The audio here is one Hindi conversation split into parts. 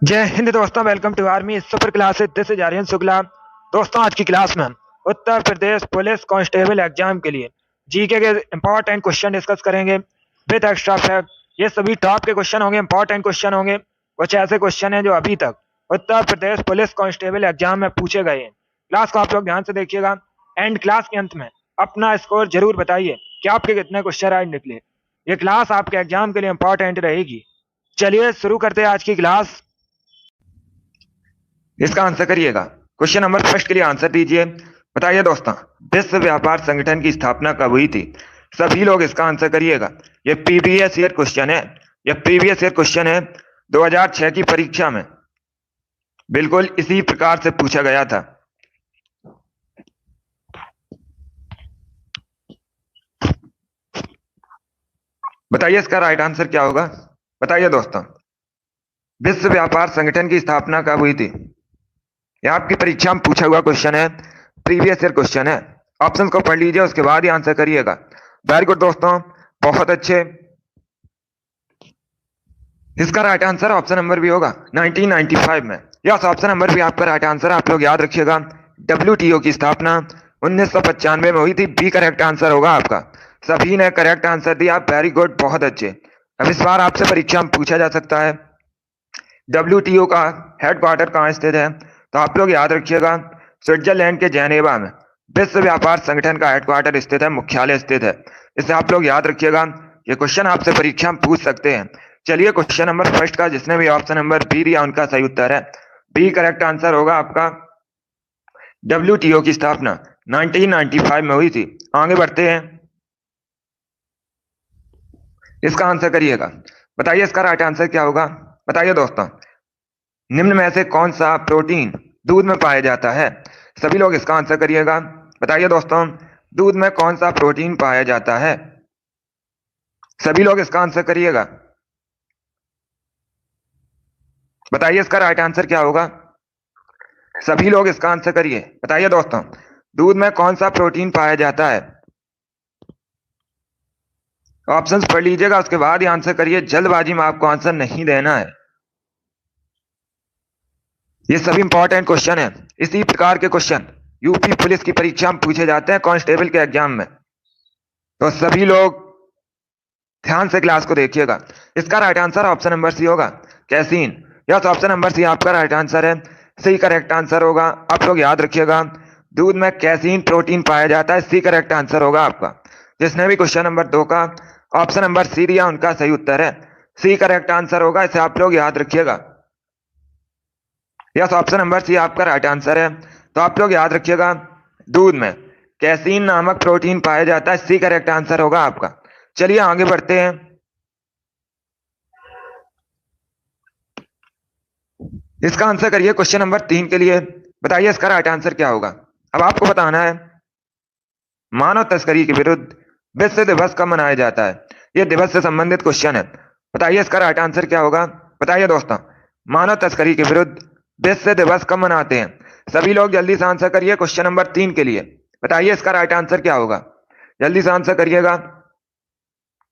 जय हिंद दोस्तों, welcome to army super classes. This is Aryan Shukla. दोस्तों, आज की क्लास में हम Uttar Pradesh police constable exam के लिए जीके के इंपॉर्टेंट क्वेश्चन डिस्कस करेंगे विद एक्स्ट्रा फैक्ट। ये सभी टॉप के क्वेश्चन होंगे, इंपॉर्टेंट क्वेश्चन होंगे। कुछ ऐसे क्वेश्चन हैं जो अभी तक उत्तर प्रदेश पुलिस कांस्टेबल एग्जाम में पूछे गए हैं। क्लास को आप लोग ध्यान से देखिएगा। एंड क्लास के अंत में अपना स्कोर जरूर बताइए कि आपके कितने क्वेश्चन राइट निकले। ये क्लास आपके एग्जाम के लिए इंपॉर्टेंट रहेगी। चलिए शुरू करते हैं आज की क्लास। इसका आंसर करिएगा। क्वेश्चन नंबर फर्स्ट के लिए आंसर दीजिए। बताइए दोस्तों, विश्व व्यापार संगठन की स्थापना कब हुई थी? सभी लोग इसका आंसर करिएगा। ये प्रीवियस ईयर क्वेश्चन है। ये प्रीवियस ईयर क्वेश्चन है 2006 की परीक्षा में बिल्कुल इसी प्रकार से पूछा गया था। बताइए इसका राइट आंसर क्या होगा। बताइए दोस्तों, विश्व व्यापार संगठन की स्थापना कब हुई थी? यह आपकी परीक्षा में पूछा हुआ क्वेश्चन है, प्रीवियस ईयर क्वेश्चन है। ऑप्शन को पढ़ लीजिए, उसके बाद ही आंसर करिएगा। वेरी गुड दोस्तों, बहुत अच्छे। इसका राइट आंसर ऑप्शन नंबर भी होगा 1995 में। यस, ऑप्शन नंबर भी आपका राइट आंसर। आप लोग याद रखिएगा, डब्ल्यूटीओ की स्थापना 1995 में हुई थी। बी करेक्ट आंसर होगा आपका। सभी ने करेक्ट आंसर दिया। वेरी गुड, बहुत अच्छे। अब इस बार आपसे परीक्षा में पूछा जा सकता है डब्ल्यूटीओ का हेडक्वार्टर कहाँ स्थित है? तो आप लोग याद रखिएगा, स्विट्जरलैंड के जेनेवा में विश्व व्यापार संगठन का हेडक्वार्टर स्थित है, मुख्यालय स्थित है। इसे आप लोग याद रखिएगा। ये क्वेश्चन आपसे परीक्षा में पूछ सकते हैं। चलिए क्वेश्चन नंबर फर्स्ट का जिसने भी ऑप्शन नंबर बी दिया उनका सही उत्तर है। बी करेक्ट आंसर होगा आपका। डब्ल्यूटीओ की स्थापना 1995 में हुई थी। आगे बढ़ते हैं, इसका आंसर करिएगा। बताइए इसका राइट आंसर क्या होगा। बताइए दोस्तों, निम्न में से कौन सा प्रोटीन दूध में पाया जाता है? सभी लोग इसका आंसर करिएगा। बताइए दोस्तों, दूध में कौन सा प्रोटीन पाया जाता है? सभी लोग इसका आंसर करिएगा। बताइए इसका राइट आंसर क्या होगा। सभी लोग इसका आंसर करिए। बताइए दोस्तों, दूध में कौन सा प्रोटीन पाया जाता है? ऑप्शंस पढ़ लीजिएगा, उसके बाद ही आंसर करिए। जल्दबाजी में आपको आंसर नहीं देना है। ये सभी इंपॉर्टेंट क्वेश्चन है। इसी प्रकार के क्वेश्चन यूपी पुलिस की परीक्षा में पूछे जाते हैं, कांस्टेबल के एग्जाम में। तो सभी लोग ध्यान से क्लास को देखिएगा। इसका right answer option number C होगा, casein. Yes, option number C आपका राइट आंसर है। सी करेक्ट आंसर होगा। आप लोग याद रखिएगा, दूध में कैसीन प्रोटीन पाया जाता है। सी करेक्ट आंसर होगा आपका। जिसने भी क्वेश्चन नंबर 2 का ऑप्शन नंबर सी दिया उनका सही उत्तर है। सी करेक्ट आंसर होगा, इसे आप लोग याद रखिएगा। यस, ऑप्शन नंबर सी आपका राइट आंसर है। तो आप लोग याद रखिएगा, दूध में कैसीन नामक प्रोटीन पाया जाता है। सी करेक्ट आंसर होगा आपका। चलिए आगे बढ़ते हैं। इसका आंसर करिए क्वेश्चन नंबर 3 के लिए। बताइए इसका राइट आंसर क्या होगा। अब आपको बताना है, मानव तस्करी के विरुद्ध विश्व दिवस कब मनाया जाता है? यह दिवस से संबंधित क्वेश्चन है। बताइए इसका राइट आंसर क्या होगा। बताइए दोस्तों, मानव तस्करी के विरुद्ध विश्व दिवस कब मनाते हैं? सभी लोग जल्दी से आंसर करिए क्वेश्चन नंबर 3 के लिए। बताइए इसका राइट आंसर क्या होगा। जल्दी से आंसर करिएगा।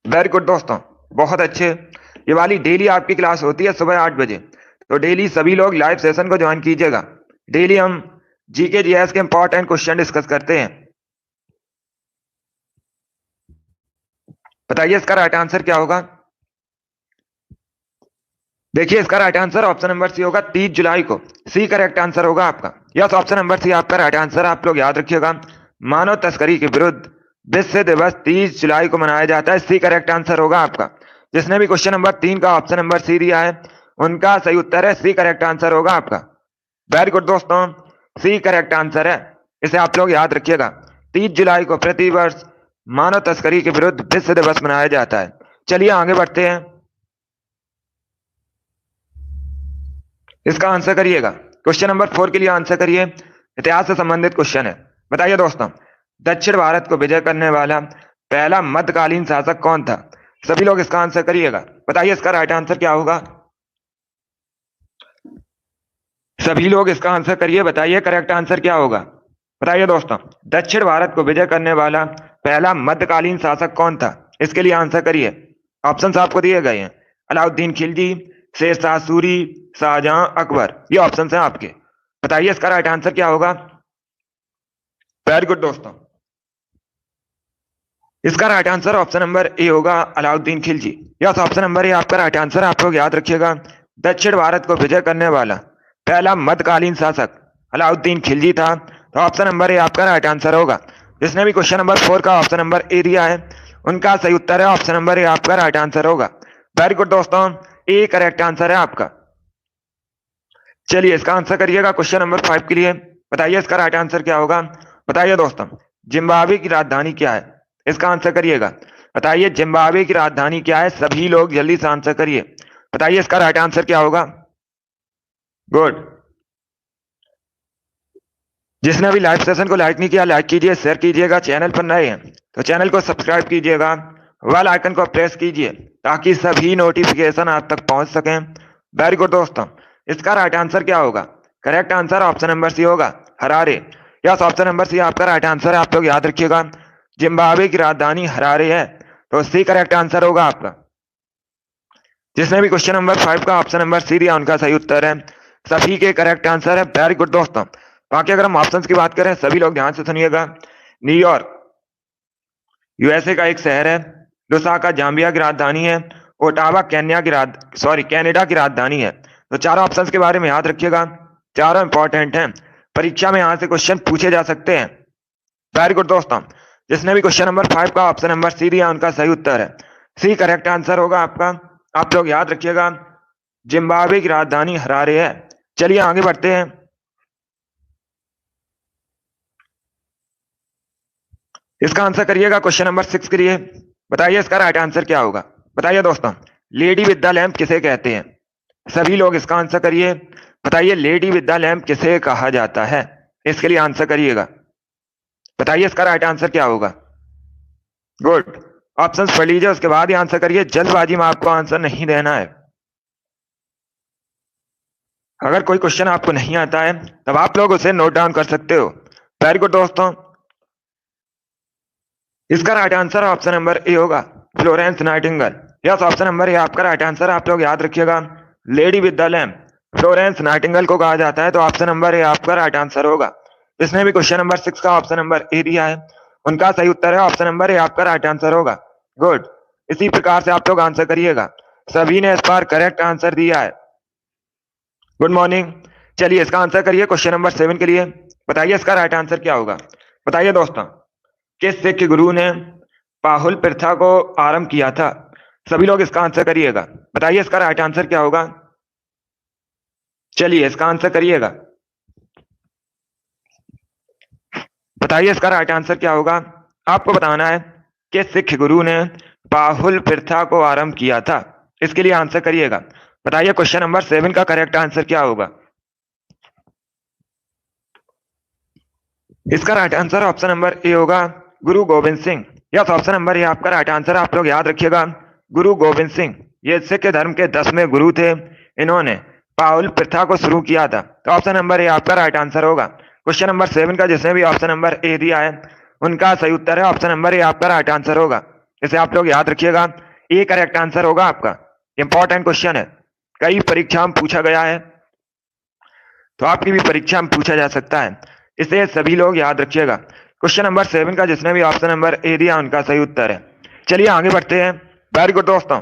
वेरी गुड दोस्तों, बहुत अच्छे। ये वाली डेली आपकी क्लास होती है सुबह 8 बजे। तो डेली सभी लोग लाइव सेशन को ज्वाइन कीजिएगा। डेली हम जीके जीएस के इंपॉर्टेंट क्वेश्चन डिस्कस करते हैं। बताइए इसका राइट आंसर क्या होगा। देखिए इसका right answer option number C होगा, 30 जुलाई को। सी करेक्ट आंसर होगा आपका। यस, ऑप्शन नंबर सी आपका राइट आंसर। आप लोग याद रखिएगा, मानव तस्करी के विरुद्ध विश्व दिवस 30 जुलाई को मनाया जाता है। सी करेक्ट आंसर होगा आपका। जिसने भी क्वेश्चन नंबर 3 का ऑप्शन नंबर सी दिया है उनका सही उत्तर है। सी करेक्ट आंसर होगा आपका। वेरी गुड दोस्तों, सी करेक्ट आंसर है। इसे आप लोग याद रखिएगा। 30 जुलाई को प्रतिवर्ष मानव तस्करी के विरुद्ध विश्व दिवस मनाया जाता है। चलिए आगे बढ़ते हैं। इसका आंसर करिएगा। क्वेश्चन नंबर 4 के लिए आंसर करिए। इतिहास से संबंधित क्वेश्चन है। बताइए दोस्तों, दक्षिण भारत को विजय करने वाला पहला मध्यकालीन शासक कौन था? सभी लोग इसका आंसर करिएगा। बताइए इसका राइट आंसर क्या होगा। सभी लोग इसका आंसर करिए। बताइए करेक्ट आंसर क्या होगा। बताइए दोस्तों, दक्षिण भारत को विजय करने वाला पहला मध्यकालीन शासक कौन था? इसके लिए आंसर करिए। ऑप्शंस आपको दिए गए हैं, अलाउद्दीन खिलजी, शेरशाह सूरी, शाहजहां, अकबर। ये ऑप्शन है आपके। बताइए इसका राइट आंसर क्या होगा। वेरी गुड दोस्तों। इसका right answer option number A होगा, Alauddin Khilji. Yes, option number A आपका राइट आंसर। आप लोग याद रखिएगा, दक्षिण भारत को विजय करने वाला पहला मध्यकालीन शासक अलाउद्दीन खिलजी था। तो ऑप्शन नंबर ए आपका राइट आंसर होगा। जिसने भी क्वेश्चन नंबर 4 का ऑप्शन नंबर ए दिया है उनका सही उत्तर है ऑप्शन नंबर ए आपका राइट आंसर होगा। वेरी गुड दोस्तों, ए करेक्ट आंसर है आपका। चलिए इसका आंसर करिएगा क्वेश्चन नंबर 5 के लिए। बताइए इसका राइट आंसर क्या होगा। बताइए दोस्तों, जिम्बाब्वे की राजधानी क्या है। इसका आंसर करिएगा। बताइए जिम्बाब्वे की राजधानी क्या है। सभी लोग जल्दी से आंसर करिए। बताइए इसका राइट आंसर क्या होगा। गुड। जिसने अभी लाइव सेशन को लाइक नहीं किया, लाइक कीजिए, शेयर कीजिएगा। चैनल पर नए हैं तो चैनल को सब्सक्राइब कीजिएगा, बेल आइकन को प्रेस कीजिए ताकि सभी नोटिफिकेशन आप तक पहुंच सकें। वेरी गुड दोस्तों, इसका राइट आंसर क्या होगा। Correct answer option number C होगा, Harare. Yes, option number C आपका राइट आंसर है। आप लोग याद रखिएगा, जिम्बाब्वे की राजधानी हरारे है, तो सी करेक्ट आंसर होगा आपका। जिसने भी क्वेश्चन नंबर 5 का ऑप्शन नंबर सी दिया उनका सही उत्तर है। सभी के करेक्ट आंसर है। वेरी गुड दोस्तों। बाकी अगर हम ऑप्शंस की बात करें, सभी लोग ध्यान से सुनिएगा। न्यूयॉर्क यूएसए का एक शहर है, लुसाका जाम्बिया की राजधानी है, ओटावा कनाडा की राजधानी है। तो चारों ऑप्शंस के बारे में याद रखिएगा, चारों इंपॉर्टेंट हैं, परीक्षा में यहां से क्वेश्चन पूछे जा सकते हैं। वेरी गुड दोस्तों, जिसने भी क्वेश्चन नंबर 5 का ऑप्शन नंबर सी दिया उनका सही उत्तर है। सी करेक्ट आंसर होगा आपका। आप लोग याद रखिएगा, जिम्बाब्वे की राजधानी हरारे है। चलिए आगे बढ़ते हैं। इसका आंसर करिएगा क्वेश्चन नंबर 6 के लिए। बताइए इसका राइट आंसर क्या होगा। बताइए दोस्तों, लेडी विद द लैम्प किसे कहते हैं। सभी लोग इसका आंसर करिए। बताइए लेडी विद द लैम्प किसे कहा जाता है। इसके लिए आंसर करिएगा। बताइए इसका राइट आंसर क्या होगा। गुड। ऑप्शंस पढ़ लीजिए, उसके बाद ही आंसर करिए। जल्दबाजी में आपको आंसर नहीं देना है। अगर कोई क्वेश्चन आपको नहीं आता है तब आप लोग उसे नोट डाउन कर सकते हो। वेरी गुड दोस्तों, इसका right answer option number A होगा, Florence Nightingale. Yes, option number A आपका राइट आंसर। आप लोग याद रखिएगा, lady with the lamp Florence Nightingale को कहा जाता है। तो ऑप्शन नंबर ए आपका राइट आंसर होगा। जिसने भी क्वेश्चन नंबर 6 का ऑप्शन नंबर ए दिया है उनका सही उत्तर है ऑप्शन नंबर ए आपका राइट आंसर होगा। गुड। इसी प्रकार से आप लोग आंसर करिएगा। सभी ने इस बार करेक्ट आंसर दिया है। Good morning. चलिए इसका आंसर करिए क्वेश्चन नंबर 7 के लिए। बताइए इसका राइट आंसर क्या होगा। बताइए दोस्तों, किस सिख गुरु ने पाहुल प्रथा को आरंभ किया था। सभी लोग इसका आंसर करिएगा। बताइए इसका राइट आंसर क्या होगा। चलिए इसका आंसर करिएगा। बताइए इसका राइट आंसर क्या होगा। आपको बताना है कि सिख गुरु ने पाहुल प्रथा को आरंभ किया था। इसके लिए आंसर करिएगा। बताइए क्वेश्चन नंबर 7 का करेक्ट आंसर क्या होगा। इसका right answer option number A होगा, गुरु Govind Singh. Yes, option number A आपका राइट आंसर। आप लोग याद रखिएगा, गुरु गोविंद सिंह ये सिख धर्म के 10वें गुरु थे। इन्होंने पाहुल प्रथा को शुरू किया था। तो ऑप्शन नंबर ए आपका राइट आंसर होगा। क्वेश्चन नंबर 7 का जिसने भी ऑप्शन नंबर ए दिया है उनका सही उत्तर है ऑप्शन नंबर ए आपका राइट आंसर होगा। इसे आप लोग याद रखिएगा, ए करेक्ट आंसर होगा आपका। इंपॉर्टेंट क्वेश्चन है, कई परीक्षा में पूछा गया है, तो आपकी भी परीक्षा में पूछा जा सकता है। इसे सभी लोग याद रखिएगा। क्वेश्चन नंबर 7 का जिसने भी ऑप्शन नंबर ए दिया उनका सही उत्तर है। चलिए आगे बढ़ते हैं। वेरी गुड दोस्तों,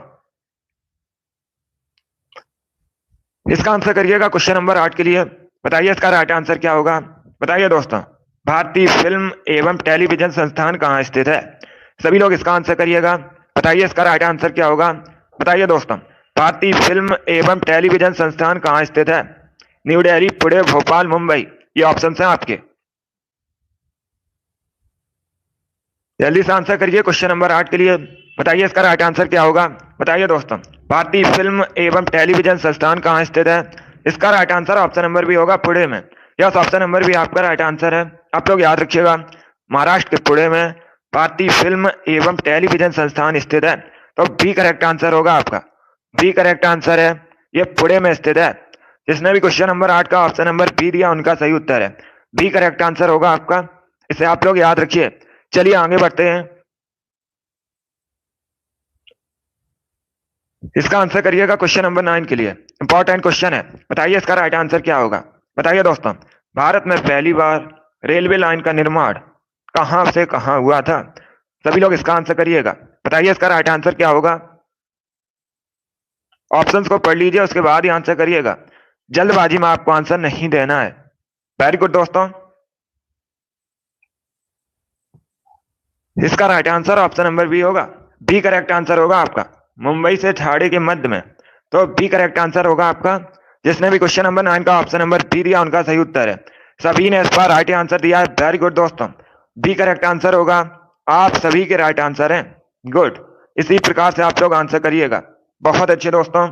इसका आंसर करिएगा क्वेश्चन नंबर 8 के लिए। बताइए इसका राइट आंसर क्या होगा। बताइए दोस्तों, भारतीय फिल्म एवं टेलीविजन संस्थान कहाँ स्थित है। सभी लोग इसका आंसर करिएगा। बताइए इसका राइट आंसर क्या होगा। बताइए दोस्तों, भारतीय फिल्म एवं टेलीविजन संस्थान कहाँ स्थित है। न्यू दिल्ली, पुणे, भोपाल, मुंबई। ये ऑप्शन हैं आपके। जल्दी से आंसर करिए क्वेश्चन नंबर 8 के लिए। बताइए इसका राइट आंसर क्या होगा। बताइए दोस्तों, भारतीय फिल्म एवं टेलीविजन संस्थान कहाँ स्थित है। इसका right answer option number B होगा, पुणे में। यस, ऑप्शन नंबर बी आपका राइट आंसर है। आप लोग याद रखिएगा, महाराष्ट्र के पुणे में भारतीय फिल्म एवं टेलीविजन संस्थान स्थित है। तो बी करेक्ट आंसर होगा आपका। बी करेक्ट आंसर है, ये पुणे में स्थित है। जिसने भी क्वेश्चन नंबर 8 का ऑप्शन नंबर बी दिया उनका सही उत्तर है। बी करेक्ट आंसर होगा आपका। इसे आप लोग याद रखिए। चलिए आगे बढ़ते हैं। इसका आंसर करिएगा क्वेश्चन नंबर 9 के लिए। इंपॉर्टेंट क्वेश्चन है, बताइए इसका राइट आंसर क्या होगा। बताइए दोस्तों, भारत में पहली बार रेलवे लाइन का निर्माण कहां से कहां हुआ था। सभी लोग इसका आंसर करिएगा। बताइए इसका राइट आंसर क्या होगा। ऑप्शंस को पढ़ लीजिए, उसके बाद ही आंसर करिएगा। जल्दबाजी में आपको आंसर नहीं देना है। वेरी गुड दोस्तों, इसका right answer option number B होगा। बी करेक्ट आंसर होगा आपका, मुंबई से ठाणे के मध्य में। तो बी करेक्ट आंसर होगा आपका। जिसने भी क्वेश्चन नंबर 9 का ऑप्शन नंबर बी दिया उनका सही उत्तर है। सभी ने इस बार राइट आंसर दिया है। वेरी गुड दोस्तों, बी करेक्ट आंसर होगा। आप सभी के राइट आंसर हैं। गुड, इसी प्रकार से आप लोग आंसर करिएगा। बहुत अच्छे दोस्तों,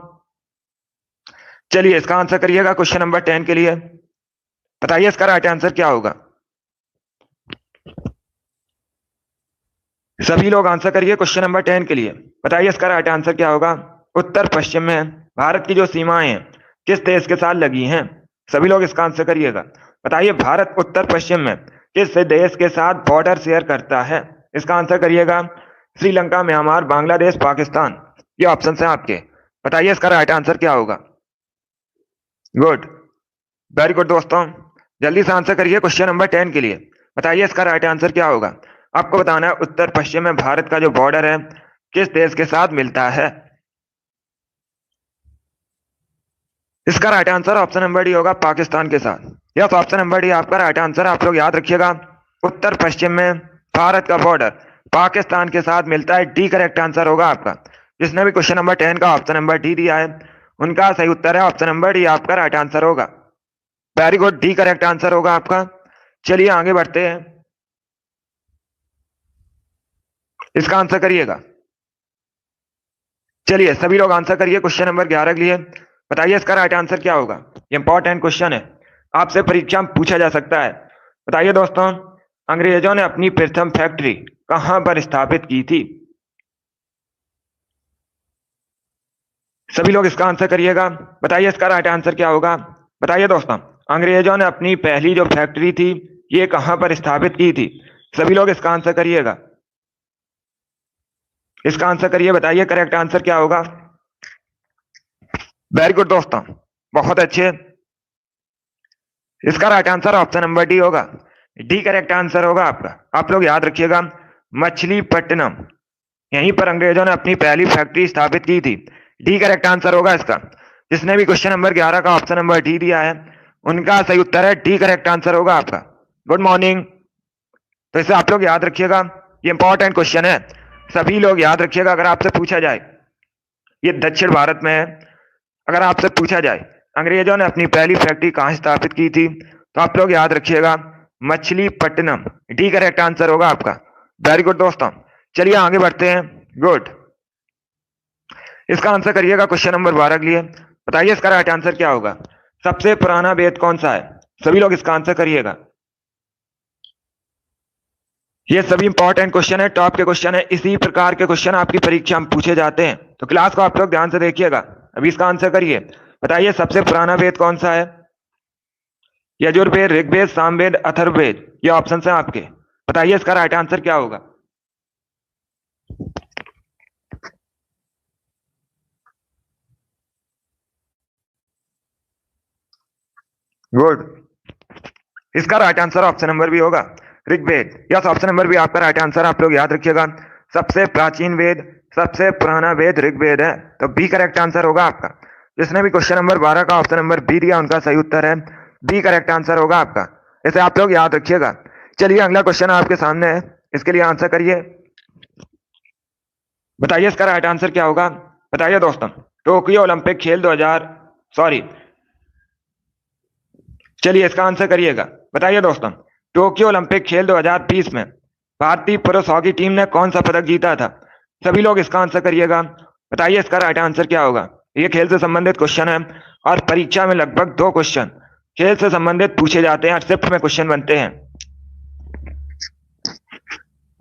चलिए इसका आंसर करिएगा क्वेश्चन नंबर 10 के लिए। बताइए इसका राइट आंसर क्या होगा। सभी लोग आंसर करिए क्वेश्चन नंबर 10 के लिए। बताइए इसका राइट आंसर क्या होगा। उत्तर पश्चिम में भारत की जो सीमाएं हैं किस देश के साथ लगी हैं। सभी लोग इसका आंसर करिएगा। बताइए भारत उत्तर पश्चिम में किस देश के साथ बॉर्डर शेयर करता है। इसका आंसर करिएगा श्रीलंका, म्यांमार, बांग्लादेश, पाकिस्तान। ये ऑप्शन है आपके। बताइए इसका राइट आंसर क्या होगा। गुड, वेरी गुड दोस्तों, जल्दी से आंसर करिए क्वेश्चन नंबर 10 के लिए। बताइए इसका राइट आंसर क्या होगा। आपको बताना है उत्तर पश्चिम में भारत का जो बॉर्डर है किस देश के साथ मिलता है। इसका right answer option number D होगा, पाकिस्तान के साथ। यस, ऑप्शन नंबर डी आपका राइट आंसर। आप लोग याद रखिएगा, उत्तर पश्चिम में भारत का बॉर्डर पाकिस्तान के साथ मिलता है। डी करेक्ट आंसर होगा आपका। जिसने भी क्वेश्चन नंबर 10 का ऑप्शन नंबर डी दिया है उनका सही उत्तर है ऑप्शन नंबर डी आपका राइट आंसर होगा। Very good, D correct answer होगा आपका। चलिए आगे बढ़ते हैं, इसका आंसर करिएगा। चलिए सभी लोग आंसर करिए क्वेश्चन नंबर 11 के लिए। बताइए इसका राइट आंसर क्या होगा। इंपॉर्टेंट क्वेश्चन है, आपसे परीक्षा में पूछा जा सकता है। बताइए दोस्तों, अंग्रेजों ने अपनी प्रथम फैक्ट्री कहां पर स्थापित की थी। सभी लोग इसका आंसर करिएगा। बताइए इसका राइट आंसर क्या होगा। बताइए दोस्तों, अंग्रेजों ने अपनी पहली जो फैक्ट्री थी ये कहां पर स्थापित की थी। सभी लोग इसका आंसर करिएगा। इसका आंसर करिए। बताइए करेक्ट आंसर क्या होगा। वेरी गुड दोस्तों, बहुत अच्छे। इसका right answer option number D होगा। डी करेक्ट आंसर होगा आपका। आप लोग याद रखिएगा, मछलीपट्टनम, यहीं पर अंग्रेजों ने अपनी पहली फैक्ट्री स्थापित की थी। डी करेक्ट आंसर होगा इसका। जिसने भी क्वेश्चन नंबर 11 का ऑप्शन नंबर डी दिया है उनका सही उत्तर है डी करेक्ट आंसर होगा आपका। Good morning. तो इसे आप लोग याद रखिएगा, ये इंपॉर्टेंट क्वेश्चन है। सभी लोग याद रखिएगा, अगर आपसे पूछा जाए, ये दक्षिण भारत में है, अगर आपसे पूछा जाए अंग्रेजों ने अपनी पहली फैक्ट्री कहां स्थापित की थी तो आप लोग याद रखिएगा मछलीपट्टनम। डी करेक्ट आंसर होगा आपका। वेरी गुड दोस्तों, चलिए आगे बढ़ते हैं। गुड, इसका आंसर करिएगा क्वेश्चन नंबर 12 के लिए। बताइए इसका राइट आंसर क्या होगा। सबसे पुराना वेद कौन सा है। सभी लोग इसका आंसर करिएगा। ये सभी इंपॉर्टेंट क्वेश्चन है, टॉप के क्वेश्चन है। इसी प्रकार के क्वेश्चन आपकी परीक्षा में पूछे जाते हैं, तो क्लास को आप लोग ध्यान से देखिएगा। अभी इसका आंसर करिए। बताइए सबसे पुराना वेद कौन सा है। यजुर्वेद, ऋग्वेद, सामवेद, अथर्ववेद। ये ऑप्शन है आपके। बताइए इसका राइट आंसर क्या होगा। गुड, इसका राइट आंसर ऑप्शन नंबर भी होगा ऋग्वेद। यस, ऑप्शन नंबर भी आपका राइट आंसर। आप लोग याद रखिएगा, सबसे प्राचीन वेद, सबसे पुराना वेद ऋग्वेद है। तो बी करेक्ट आंसर होगा आपका। जिसने भी क्वेश्चन नंबर 12 का ऑप्शन नंबर बी दिया उनका सही उत्तर है बी करेक्ट आंसर होगा आपका। इसे आप लोग याद रखिएगा। चलिए अगला क्वेश्चन आपके सामने है, इसके लिए आंसर करिए। बताइए इसका राइट आंसर क्या होगा। बताइए दोस्तों, टोक्यो ओलंपिक खेल 2000 सॉरी चलिए इसका आंसर करिएगा। बताइए दोस्तों, टोक्यो ओलंपिक खेल 2020 में भारतीय पुरुष हॉकी टीम ने कौन सा पदक जीता था। सभी लोग इसका आंसर करिएगा। बताइए इसका राइट आंसर क्या होगा। ये खेल से संबंधित क्वेश्चन है और परीक्षा में लगभग 2 क्वेश्चन खेल से संबंधित पूछे जाते हैं और शिफ्ट में क्वेश्चन बनते हैं।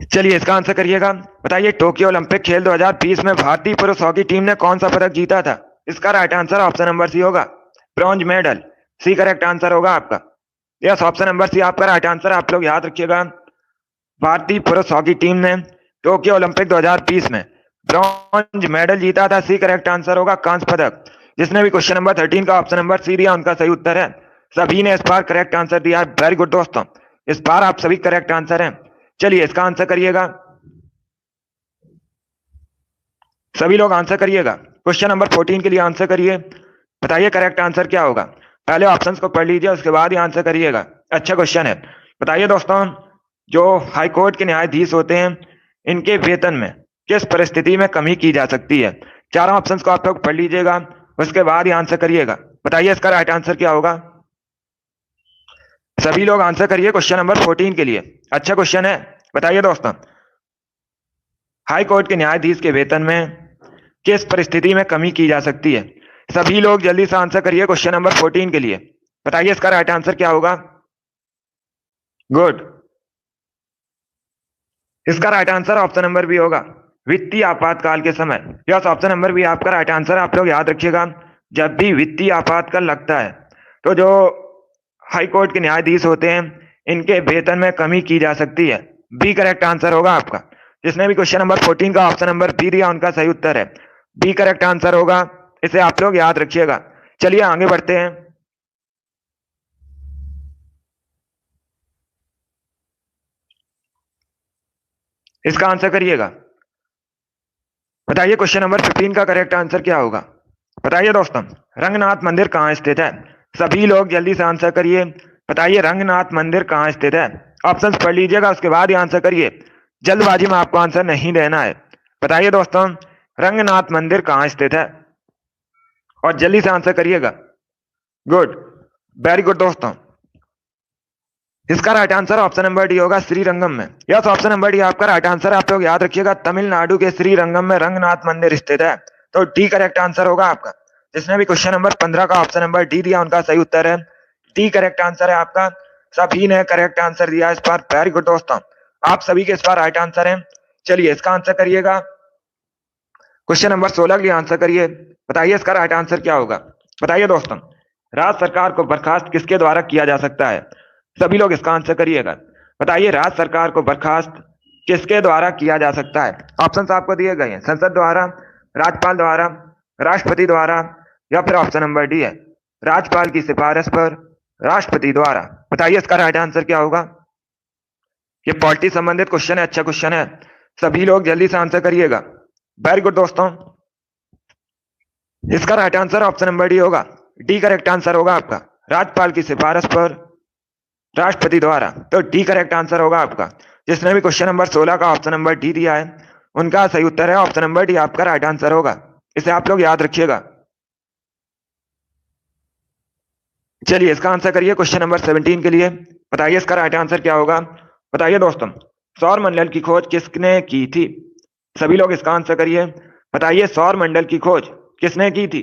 चलिए इसका आंसर करिएगा। बताइए टोक्यो ओलंपिक खेल 2020 में भारतीय पुरुष हॉकी टीम ने कौन सा पदक जीता था। इसका right answer option number C होगा, bronze medal. C correct answer होगा आपका। यस, ऑप्शन नंबर सी आपका राइट आंसर। आप लोग याद रखिएगा, भारतीय पुरुष हॉकी टीम ने टोक्यो ओलंपिक 2020 में ब्रॉन्ज मेडल जीता था। सी करेक्ट आंसर होगा कांस्य पदक। जिसने भी क्वेश्चन नंबर 13 का ऑप्शन नंबर सी दिया उनका सही उत्तर है। सभी ने इस बार करेक्ट आंसर दिया है। वेरी गुड दोस्तों, इस बार आप सभी करेक्ट आंसर हैं। चलिए इसका आंसर करिएगा, सभी लोग आंसर करिएगा। क्वेश्चन नंबर 14 के लिए आंसर करिए। बताइए करेक्ट आंसर क्या होगा। पहले ऑप्शंस को पढ़ लीजिए, उसके बाद ही आंसर करिएगा। अच्छा क्वेश्चन है। बताइए दोस्तों, जो हाई कोर्ट के न्यायाधीश होते हैं इनके वेतन में किस परिस्थिति में कमी की जा सकती है। चारों ऑप्शंस को आप लोग पढ़ लीजिएगा, उसके बाद ही आंसर करिएगा। बताइए इसका राइट आंसर क्या होगा। सभी लोग आंसर करिए क्वेश्चन नंबर 14 के लिए। अच्छा क्वेश्चन है। बताइए दोस्तों, हाई कोर्ट के न्यायाधीश के वेतन में किस परिस्थिति में कमी की जा सकती है। सभी लोग जल्दी से आंसर करिए क्वेश्चन नंबर 14 के लिए। बताइए इसका राइट आंसर क्या होगा। गुड, इसका right answer option number B होगा, वित्तीय आपातकाल के समय। यस, ऑप्शन नंबर बी आपका राइट आंसर। आप लोग याद रखिएगा, जब भी वित्तीय आपातकाल लगता है तो जो हाई कोर्ट के न्यायाधीश होते हैं इनके वेतन में कमी की जा सकती है। बी करेक्ट आंसर होगा आपका। जिसने भी क्वेश्चन नंबर 14 का ऑप्शन नंबर बी दिया उनका सही उत्तर है। बी करेक्ट आंसर होगा, इसे आप लोग याद रखिएगा। चलिए आगे बढ़ते हैं। इसका आंसर करिएगा। बताइए क्वेश्चन नंबर 15 का करेक्ट आंसर क्या होगा। बताइए दोस्तों, रंगनाथ मंदिर कहाँ स्थित है। सभी लोग जल्दी से आंसर करिए। बताइए रंगनाथ मंदिर कहाँ स्थित है। ऑप्शंस पढ़ लीजिएगा, उसके बाद ही आंसर करिए। जल्दबाजी में आपको आंसर नहीं देना है। बताइए दोस्तों, रंगनाथ मंदिर कहाँ स्थित है और जल्दी से आंसर करिएगा। गुड, वेरी गुड दोस्तों, इसका right answer option number D होगा, श्रीरंगम में। यस, ऑप्शन नंबर डी आपका राइट आंसर। आप लोग याद रखिएगा, तमिलनाडु के श्रीरंगम में रंगनाथ मंदिर स्थित है। तो डी करेक्ट आंसर होगा आपका। जिसने भी क्वेश्चन नंबर 15 का ऑप्शन नंबर डी दिया उनका सही उत्तर है। डी करेक्ट आंसर है आपका। सभी ने करेक्ट आंसर दिया इस बार। वेरी गुड दोस्तों, आप सभी के इस बार राइट आंसर है। चलिए इसका आंसर करिएगा। क्वेश्चन नंबर 16 के लिए आंसर करिए। बताइए इसका राइट आंसर क्या होगा। बताइए दोस्तों, राज्य सरकार को बर्खास्त किसके द्वारा किया जा सकता है। सभी लोग इसका आंसर करिएगा। बताइए राज्य सरकार को बर्खास्त किसके द्वारा किया जा सकता है। ऑप्शंस आपको दिए गए हैं, संसद द्वारा, राज्यपाल द्वारा, राष्ट्रपति द्वारा, या फिर ऑप्शन नंबर डी है, राज्यपाल की सिफारिश पर राष्ट्रपति द्वारा। बताइए इसका राइट आंसर क्या होगा। ये पॉलिटी संबंधित क्वेश्चन है, अच्छा क्वेश्चन है। सभी लोग जल्दी से आंसर करिएगा। वेरी गुड दोस्तों, इसका right answer option number D होगा। डी करेक्ट आंसर होगा आपका, राज्यपाल की सिफारिश पर राष्ट्रपति द्वारा। तो डी करेक्ट आंसर होगा आपका। जिसने भी क्वेश्चन नंबर 16 का ऑप्शन नंबर डी दिया है उनका सही उत्तर है ऑप्शन नंबर डी आपका राइट आंसर होगा। इसे आप लोग याद रखिएगा। चलिए इसका आंसर करिए क्वेश्चन नंबर 17 के लिए। बताइए इसका राइट आंसर क्या होगा। बताइए दोस्तों, सौर मंडल की खोज किसने की थी। सभी लोग इसका आंसर करिए। बताइए सौर मंडल की खोज किसने की थी।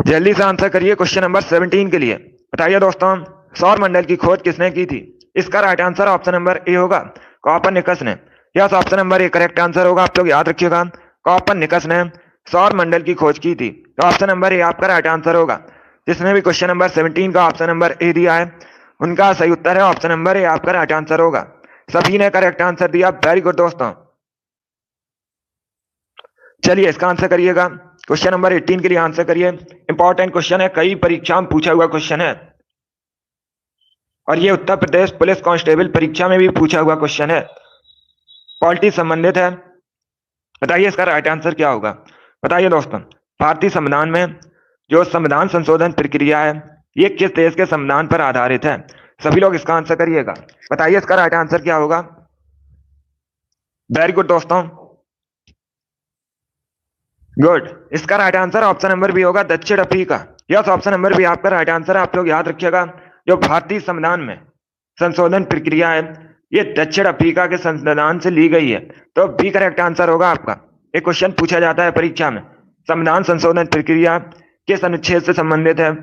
जल्दी से आंसर करिए क्वेश्चन नंबर 17 के लिए। बताइए दोस्तों, सौर मंडल की खोज किसने की थी। इसका right answer option number A होगा, कॉपरनिकस ने। Yes, option number A correct answer होगा। आप लोग याद रखिएगा, कॉपरनिकस ने सौर मंडल की खोज की थी। तो ऑप्शन नंबर ए आपका राइट आंसर होगा। जिसने भी क्वेश्चन नंबर 17 का ऑप्शन नंबर ए दिया है उनका सही उत्तर है ऑप्शन नंबर ए आपका राइट आंसर होगा। सभी ने करेक्ट आंसर दिया। वेरी गुड दोस्तों, चलिए इसका आंसर करिएगा। क्वेश्चन नंबर 18 के लिए आंसर करिए। इंपॉर्टेंट क्वेश्चन है, कई परीक्षा में पूछा हुआ क्वेश्चन है और ये उत्तर प्रदेश पुलिस कांस्टेबल परीक्षा में भी पूछा हुआ क्वेश्चन है, पॉलिटी संबंधित है। बताइए इसका राइट आंसर क्या होगा। बताइए दोस्तों, भारतीय संविधान में जो संविधान संशोधन प्रक्रिया है ये किस देश के संविधान पर आधारित है। सभी लोग इसका आंसर करिएगा। बताइए इसका राइट आंसर क्या होगा। वेरी गुड दोस्तों, गुड, इसका right answer option number B होगा, दक्षिण अफ्रीका। यस, ऑप्शन नंबर बी आपका राइट आंसर है। आप लोग याद रखिएगा, जो भारतीय संविधान में संशोधन प्रक्रिया है ये दक्षिण अफ्रीका के संविधान से ली गई है। तो बी करेक्ट आंसर होगा आपका। एक क्वेश्चन पूछा जाता है परीक्षा में, संविधान संशोधन प्रक्रिया किस अनुच्छेद से संबंधित है।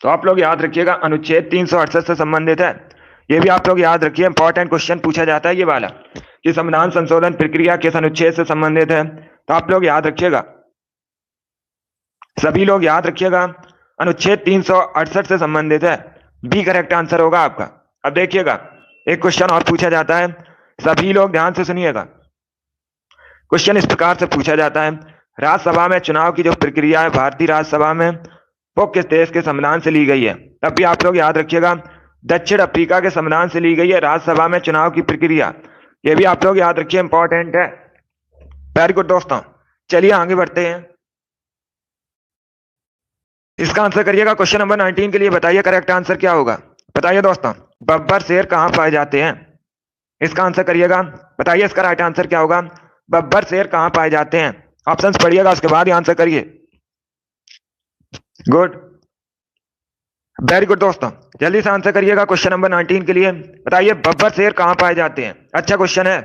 तो आप लोग याद रखिएगा, अनुच्छेद 368 से संबंधित है। ये भी आप लोग याद रखिए, इंपॉर्टेंट क्वेश्चन पूछा जाता है ये वाला कि संविधान संशोधन प्रक्रिया किस अनुच्छेद से संबंधित है। तो आप लोग याद रखिएगा, सभी लोग याद रखिएगा, अनुच्छेद 368 से संबंधित है। बी करेक्ट आंसर होगा आपका। अब देखिएगा, एक क्वेश्चन और पूछा जाता है, सभी लोग ध्यान से सुनिएगा। क्वेश्चन इस प्रकार से पूछा जाता है, राज्यसभा में चुनाव की जो प्रक्रिया है भारतीय राज्यसभा में, वो किस देश के संविधान से ली गई है? तब भी आप लोग याद रखिएगा, दक्षिण अफ्रीका के संविधान से ली गई है राज्यसभा में चुनाव की प्रक्रिया। ये भी आप लोग याद रखिए, इंपॉर्टेंट है। वेरी गुड दोस्तों, चलिए आगे बढ़ते हैं। इसका आंसर करिएगा। क्वेश्चन नंबर 19 के लिए बताइए करेक्ट आंसर क्या होगा? बताइए दोस्तों, बब्बर शेर कहाँ पाए जाते हैं? इसका आंसर करिएगा, बताइए इसका राइट आंसर क्या होगा? बब्बर शेर कहाँ पाए जाते हैं? ऑप्शंस पढ़िएगा, उसके बाद ही आंसर करिए। गुड, वेरी गुड दोस्तों, जल्दी से आंसर करिएगा क्वेश्चन नंबर 19 के लिए। बताइए बब्बर शेर कहाँ पाए जाते हैं? अच्छा क्वेश्चन है।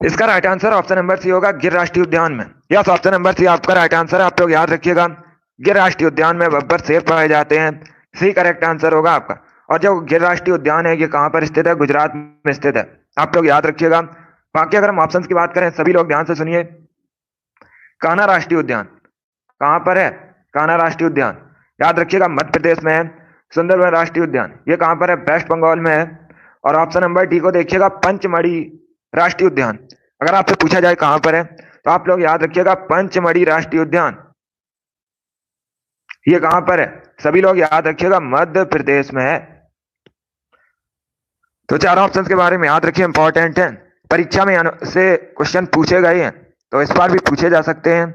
इसका right answer option number C होगा, गिर राष्ट्रीय उद्यान में। यस, ऑप्शन नंबर सी आपका राइट आंसर है। आप लोग याद रखिएगा, गिर राष्ट्रीय उद्यान में बब्बर शेर पाए जाते हैं। सी करेक्ट आंसर होगा आपका। और जो गिर राष्ट्रीय उद्यान है ये कहाँ पर स्थित है? गुजरात में स्थित है। आप लोग याद रखिएगा। बाकी अगर हम ऑप्शन की बात करें, सभी लोग ध्यान से सुनिए। कान्हा राष्ट्रीय उद्यान कहाँ पर है? कान्हा राष्ट्रीय उद्यान याद रखिएगा, मध्य प्रदेश में है। सुंदरबन राष्ट्रीय उद्यान ये कहाँ पर है? वेस्ट बंगाल में है। और ऑप्शन नंबर डी को देखिएगा, पंचमढ़ी राष्ट्रीय उद्यान। अगर आपसे पूछा जाए कहां पर है, तो आप लोग याद रखिएगा, पंचमढ़ी राष्ट्रीय उद्यान ये कहां पर है? सभी लोग याद रखिएगा, मध्य प्रदेश में है। तो चारों ऑप्शंस के बारे में याद रखिए, इंपॉर्टेंट है। परीक्षा में से क्वेश्चन पूछे गए हैं, तो इस बार भी पूछे जा सकते हैं,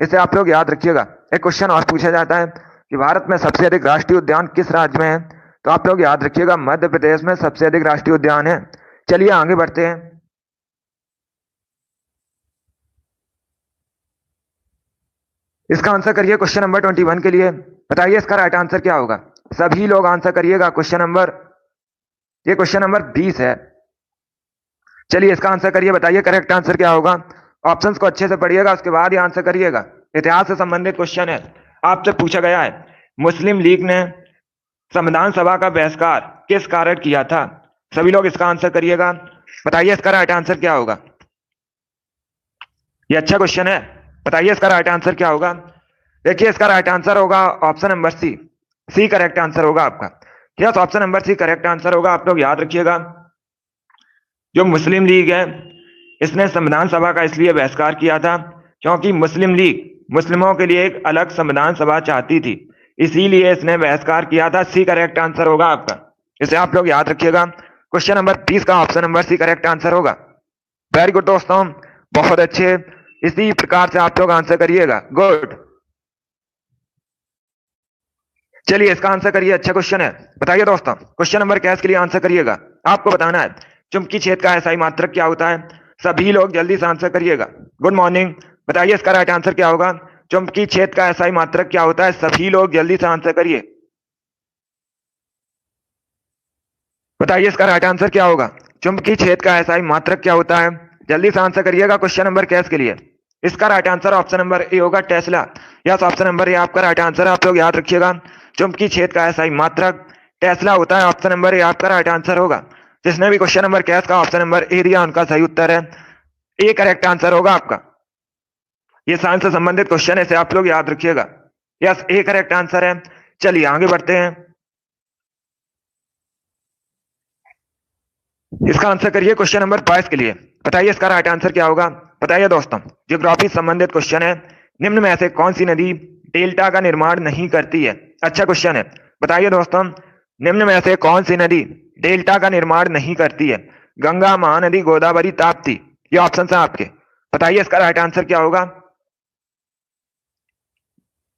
इसे आप लोग याद रखिएगा। एक क्वेश्चन और पूछा जाता है कि भारत में सबसे अधिक राष्ट्रीय उद्यान किस राज्य में है? तो आप लोग याद रखिएगा, मध्य प्रदेश में सबसे अधिक राष्ट्रीय उद्यान है। चलिए आगे बढ़ते हैं। इसका आंसर करिए क्वेश्चन नंबर 21 के लिए। बताइए इसका राइट आंसर क्या होगा? सभी लोग आंसर करिएगा। ये क्वेश्चन नंबर 20 है। चलिए इसका आंसर करिए, बताइए करेक्ट आंसर क्या होगा? ऑप्शंस को अच्छे से पढ़िएगा, उसके बाद ही आंसर करिएगा। इतिहास से संबंधित क्वेश्चन है, आपसे पूछा गया है, मुस्लिम लीग ने संविधान सभा का बहिष्कार किस कारण किया था? सभी लोग इसका आंसर करिएगा। बताइए इसका राइट आंसर क्या होगा? ये अच्छा क्वेश्चन है, बताइए इसका राइट आंसर क्या होगा? देखिए इसका राइट आंसर होगा option number C. C correct answer होगा आपका। Yes, option number C correct answer होगा। आप लोग याद रखिएगा, जो मुस्लिम लीग है इसने संविधान सभा का इसलिए बहिष्कार किया था क्योंकि मुस्लिम लीग मुस्लिमों के लिए एक अलग संविधान सभा चाहती थी, इसीलिए इसने बहिष्कार किया था। सी करेक्ट आंसर होगा आपका, इसे आप लोग याद रखिएगा। क्वेश्चन नंबर 20 का option number C correct answer होगा। वेरी गुड दोस्तों, बहुत अच्छे, इसी प्रकार से आप लोग आंसर करिएगा। गुड, चलिए इसका आंसर करिए। अच्छा क्वेश्चन है, बताइए दोस्तों क्वेश्चन नंबर कैश के लिए आंसर करिएगा। आपको बताना है चुंबकीय क्षेत्र का एसआई मात्रक क्या होता है? सभी लोग जल्दी से आंसर करिएगा। गुड मॉर्निंग, बताइए इसका राइट आंसर क्या होगा? चुंबकीय क्षेत्र का एसआई मात्रक क्या होता है? सभी लोग जल्दी से आंसर करिए। बताइए इसका राइट आंसर क्या होगा? चुंबकीय क्षेत्र का एसआई मात्रक क्या होता है? जल्दी से आंसर करिएगा क्वेश्चन नंबर कैश के लिए। इसका right answer option number A होगा, Tesla. Yes, option number A आपका राइट आंसर है। आप लोग याद रखिएगा, चुंबकीय क्षेत्र का एसआई मात्रक टेस्ला होता है। ऑप्शन नंबर ए आपका राइट आंसर होगा। जिसने भी क्वेश्चन नंबर कैश का ऑप्शन नंबर ए दिया, उनका सही उत्तर है ए करेक्ट आंसर होगा आपका। ये साइंस से संबंधित क्वेश्चन है, इसे आप लोग याद रखिएगा। यस, ए करेक्ट आंसर है। चलिए आगे बढ़ते हैं। इसका आंसर करिए क्वेश्चन नंबर 22 के लिए। बताइए इसका राइट आंसर क्या होगा? बताइए दोस्तों, ज्योग्राफी संबंधित क्वेश्चन है। निम्न में से कौन सी नदी डेल्टा का निर्माण नहीं करती है? अच्छा क्वेश्चन है, बताइए दोस्तों, निम्न में से कौन सी नदी डेल्टा का निर्माण नहीं करती है? गंगा, महानदी, गोदावरी, ताप्ती, ये ऑप्शन है आपके। बताइए इसका राइट आंसर क्या होगा?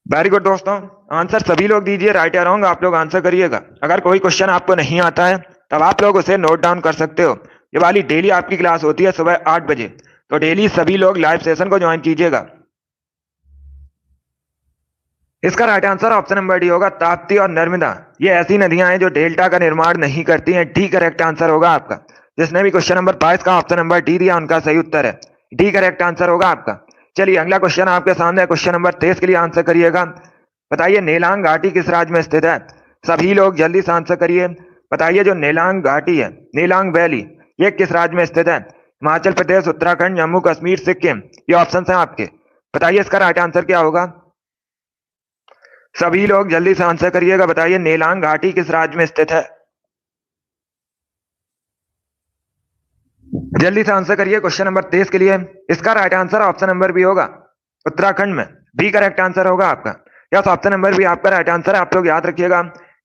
वेरी गुड दोस्तों, आंसर सभी लोग दीजिए, राइट या रॉन्ग आप लोग आंसर करिएगा। अगर कोई क्वेश्चन आपको नहीं आता है तब आप लोग उसे नोट डाउन कर सकते हो। ये वाली डेली आपकी क्लास होती है सुबह 8 बजे, तो डेली सभी लोग लाइव सेशन को ज्वाइन कीजिएगा। इसका right answer option number D होगा, ताप्ती और नर्मदा ये ऐसी नदियां हैं जो डेल्टा का निर्माण नहीं करती हैं। डी करेक्ट आंसर होगा आपका। जिसने भी क्वेश्चन नंबर 22 का ऑप्शन नंबर डी दिया, उनका सही उत्तर है डी करेक्ट आंसर होगा आपका। चलिए अगला क्वेश्चन आपके सामने, क्वेश्चन नंबर 23 के लिए आंसर करिएगा। बताइए नेलांग घाटी किस राज्य में स्थित है? सभी लोग जल्दी से आंसर करिए। बताइए जो नेलांग घाटी है, नेलांग वैली, ये किस राज्य में स्थित है? हिमाचल प्रदेश, उत्तराखंड, जम्मू कश्मीर, सिक्किम, ये ऑप्शन है आपके। बताइए इसका राइट आंसर क्या होगा? सभी लोग जल्दी से आंसर करिएगा। बताइए नेलांग घाटी किस राज्य में स्थित है? जल्दी से आंसर करिए क्वेश्चन नंबर 23 के लिए। इसका right answer option number B होगा, उत्तराखंड में। बी करेक्ट आंसर होगा आपका। यस, ऑप्शन नंबर बी आपका राइट आंसर है। आप लोग याद रखिएगा,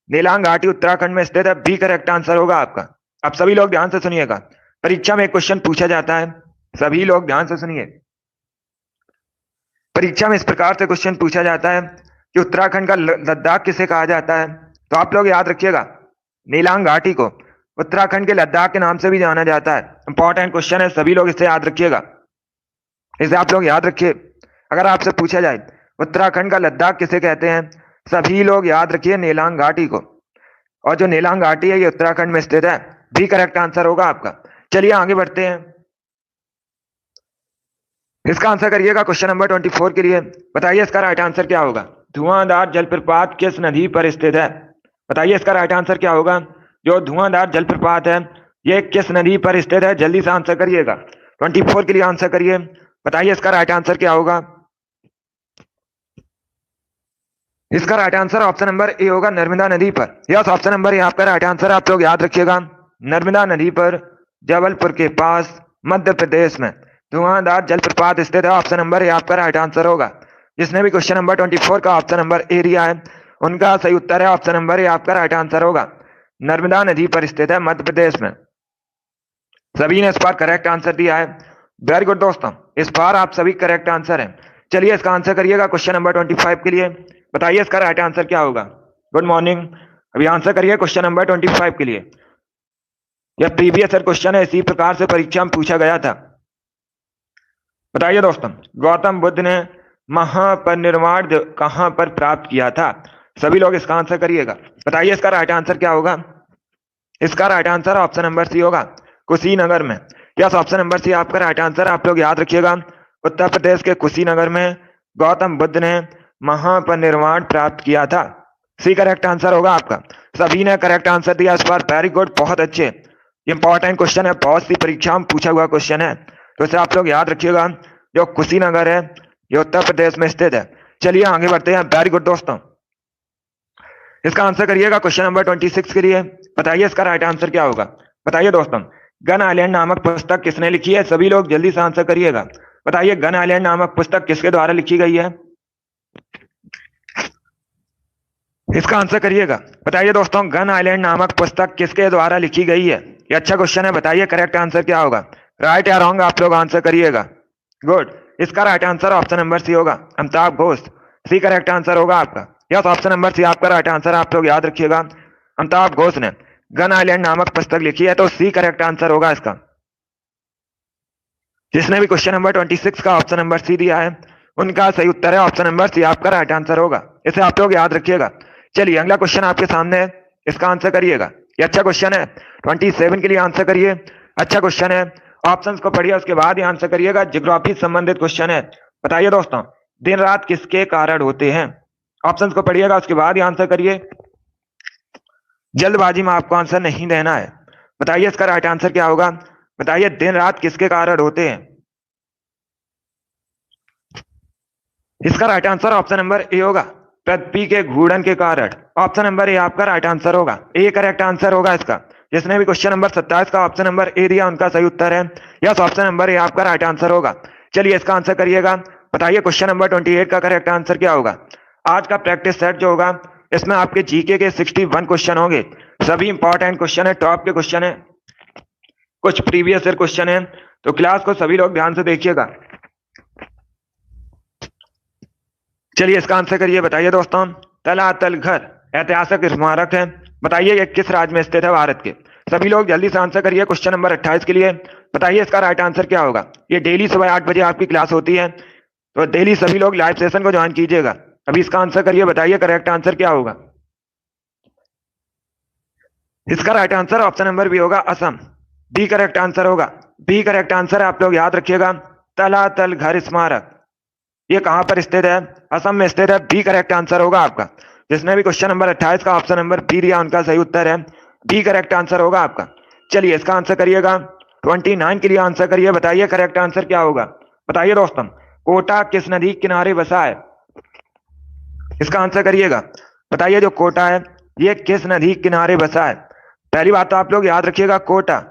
नीलांग घाटी उत्तराखंड में स्थित है। बी करेक्ट आंसर होगा आपका। आप सभी लोग ध्यान से सुनिएगा, परीक्षा में एक क्वेश्चन पूछा जाता है, सभी लोग ध्यान से सुनिए। परीक्षा में इस प्रकार से क्वेश्चन पूछा जाता है कि उत्तराखंड का लद्दाख किसे कहा जाता है। तो आप लोग याद रखिएगा, नीलांग घाटी को उत्तराखंड के लद्दाख के नाम से भी जाना जाता है। इंपॉर्टेंट क्वेश्चन है, सभी लोग इसे याद रखिएगा। इसे आप लोग याद रखिए, अगर आपसे पूछा जाए उत्तराखंड का लद्दाख किसे कहते हैं, सभी लोग याद रखिए नीलांग घाटी को। और जो नीलांग घाटी है ये उत्तराखंड में स्थित है। भी करेक्ट आंसर होगा आपका। चलिए आगे बढ़ते हैं। इसका आंसर करिएगा क्वेश्चन नंबर 24 के लिए। बताइए इसका राइट आंसर क्या होगा। धुआंधार जलप्रपात किस नदी पर स्थित है। बताइए इसका राइट आंसर क्या होगा। जो धुआंधार जलप्रपात है ये किस नदी पर स्थित है। जल्दी से आंसर करिएगा, 24 के लिए आंसर करिए। बताइए इसका राइट आंसर क्या होगा। इसका right answer option number A होगा, नर्मदा नदी पर। यस, ऑप्शन नंबर ए आपका राइट आंसर है। आप लोग याद रखिएगा, नर्मदा नदी पर जबलपुर के पास मध्य प्रदेश में धुआंधार जलप्रपात स्थित है। ऑप्शन नंबर ए आपका राइट आंसर होगा। जिसने भी क्वेश्चन नंबर 24 का ऑप्शन नंबर ए दिया है उनका सही उत्तर है ऑप्शन नंबर ए आपका राइट आंसर होगा। नर्मदा नदी पर स्थित है मध्य प्रदेश में। सभी ने इस बार करेक्ट आंसर दिया है। वेरी गुड दोस्तों, इस बार आप सभी करेक्ट आंसर हैं। चलिए इसका आंसर करिएगा क्वेश्चन नंबर 25 के लिए। बताइए इसका राइट आंसर क्या होगा। गुड मॉर्निंग, अभी आंसर करिए क्वेश्चन नंबर 25 के लिए। यह प्रीवियस ईयर क्वेश्चन है, इसी प्रकार से परीक्षा में पूछा गया था। बताइए दोस्तों, गौतम बुद्ध ने महापरिनिर्वाण कहां पर प्राप्त किया था। सभी लोग इसका आंसर करिएगा। बताइए इसका राइट आंसर क्या होगा। इसका right answer option number C होगा, कुशीनगर में। यस, ऑप्शन नंबर सी आपका राइट आंसर। आप लोग याद रखिएगा, उत्तर प्रदेश के कुशीनगर में गौतम बुद्ध ने महापरिनिर्वाण प्राप्त किया था। सी करेक्ट आंसर होगा आपका। सभी ने करेक्ट आंसर दिया इस बार। वेरी गुड, बहुत अच्छे। इंपॉर्टेंट क्वेश्चन है, बहुत सी परीक्षा में पूछा हुआ क्वेश्चन है, तो इसे आप लोग याद रखिएगा। जो कुशीनगर है ये उत्तर प्रदेश में स्थित है। चलिए आगे बढ़ते हैं। वेरी गुड दोस्तों, इसका आंसर करिएगा क्वेश्चन नंबर 26 के लिए। बताइए इसका राइट आंसर क्या होगा। बताइए दोस्तों, गन आइलैंड नामक पुस्तक किसने लिखी है। सभी लोग जल्दी से आंसर करिएगा। बताइए गन आइलैंड नामक पुस्तक किसके द्वारा लिखी गई है। इसका आंसर करिएगा। बताइए दोस्तों, गन आइलैंड नामक पुस्तक किसके द्वारा लिखी गई है। ये अच्छा क्वेश्चन है। बताइए करेक्ट आंसर क्या होगा। राइट या रॉन्ग आप लोग आंसर करिएगा। गुड, इसका right answer option number C होगा, Amitabh Ghosh. C correct answer होगा आपका। यस, ऑप्शन नंबर सी आपका राइट आंसर। आप लोग याद रखिएगा, अमिताभ घोष ने गन आइलैंड नामक पुस्तक लिखी है, तो सी करेक्ट आंसर होगा इसका। जिसने भी क्वेश्चन नंबर 26 का ऑप्शन नंबर सी दिया है उनका सही उत्तर है ऑप्शन नंबर सी आपका राइट आंसर होगा। इसे आप लोग याद रखिएगा। चलिए अगला क्वेश्चन आपके सामने है, इसका आंसर करिएगा। ये अच्छा क्वेश्चन है, 27 के लिए आंसर करिए। अच्छा क्वेश्चन है, ऑप्शंस को पढ़िए उसके बाद ही आंसर करिएगा। ज्योग्राफी संबंधित क्वेश्चन है। बताइए दोस्तों, दिन रात किसके कारण होते हैं। ऑप्शंस को पढ़िएगा उसके बाद ही आंसर करिए। जल्दबाजी में आपको आंसर नहीं देना है। बताइए इसका राइट आंसर क्या होगा। बताइए दिन रात किसके कारण होते हैं। इसका right answer option number A होगा, पृथ्वी के घूर्णन के कारण। ऑप्शन नंबर ए आपका राइट आंसर होगा। ए करेक्ट आंसर होगा इसका। जिसने भी क्वेश्चन नंबर 27 का ऑप्शन नंबर ए दिया उनका सही उत्तर है। यस, ऑप्शन नंबर ए आपका राइट आंसर होगा। चलिए इसका आंसर करिएगा। बताइए क्वेश्चन नंबर 28 का करेक्ट आंसर क्या होगा। आज का प्रैक्टिस सेट जो होगा इसमें आपके जीके के 61 क्वेश्चन होंगे। सभी इंपॉर्टेंट क्वेश्चन है, टॉप के क्वेश्चन है, कुछ प्रीवियस ईयर क्वेश्चन है, तो क्लास को सभी लोग ध्यान से देखिएगा। चलिए इसका आंसर करिए। बताइए दोस्तों, तलातल घर ऐतिहासिक स्मारक है। बताइए ये किस राज्य में स्थित है भारत के। सभी लोग जल्दी से आंसर करिए क्वेश्चन नंबर 28 के लिए। बताइए इसका राइट आंसर क्या होगा। ये डेली सुबह 8 बजे आपकी क्लास होती है, तो डेली सभी लोग लाइव सेशन को ज्वाइन कीजिएगा। अभी इसका आंसर करिए। बताइए करेक्ट आंसर क्या होगा। इसका right answer option number B होगा, असम। बी करेक्ट आंसर होगा। बी करेक्ट आंसर आप लोग याद रखिएगा, तलातल घर स्मारक ये कहां पर स्थित है। असम में स्थित है। बी करेक्ट आंसर होगा आपका। जिसने भी क्वेश्चन नंबर 28 का ऑप्शन नंबर बी दिया उनका सही उत्तर है। बी करेक्ट आंसर होगा आपका। चलिए इसका आंसर करिएगा। 29 के लिए आंसर करिए। बताइए करेक्ट आंसर क्या होगा। बताइए दोस्तों, कोटा किस नदी किनारे बसा है। इसका आंसर करिएगा। बताइए जो कोटा है ये किस नदी किनारे बसा है। पहली बात तो आप लोग याद रखिएगा, कोटा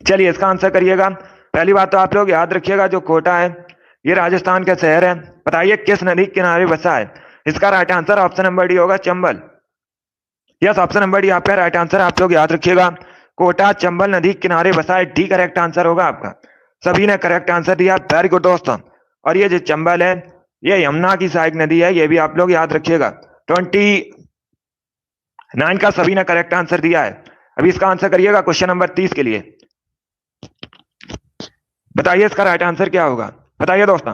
चलिए इसका आंसर करिएगा। पहली बात तो आप लोग याद रखिएगा, जो कोटा है ये राजस्थान का शहर है। बताइए किस नदी के किनारे बसा है? इसका right answer option number D होगा, Chambal. Yes, option number D आपका राइट आंसर। आप लोग याद रखिएगा, कोटा चंबल नदी के किनारे बसा है। डी करेक्ट आंसर होगा आपका। सभी ने करेक्ट आंसर दिया, वेरी गुड दोस्तों। और ये जो चंबल है ये यमुना की सहायक नदी है, ये भी आप लोग याद रखिएगा। 29 का सभी ने करेक्ट आंसर दिया है। अभी इसका आंसर करिएगा क्वेश्चन नंबर 30 के लिए। बताइए इसका राइट आंसर क्या होगा? बताइए दोस्तों,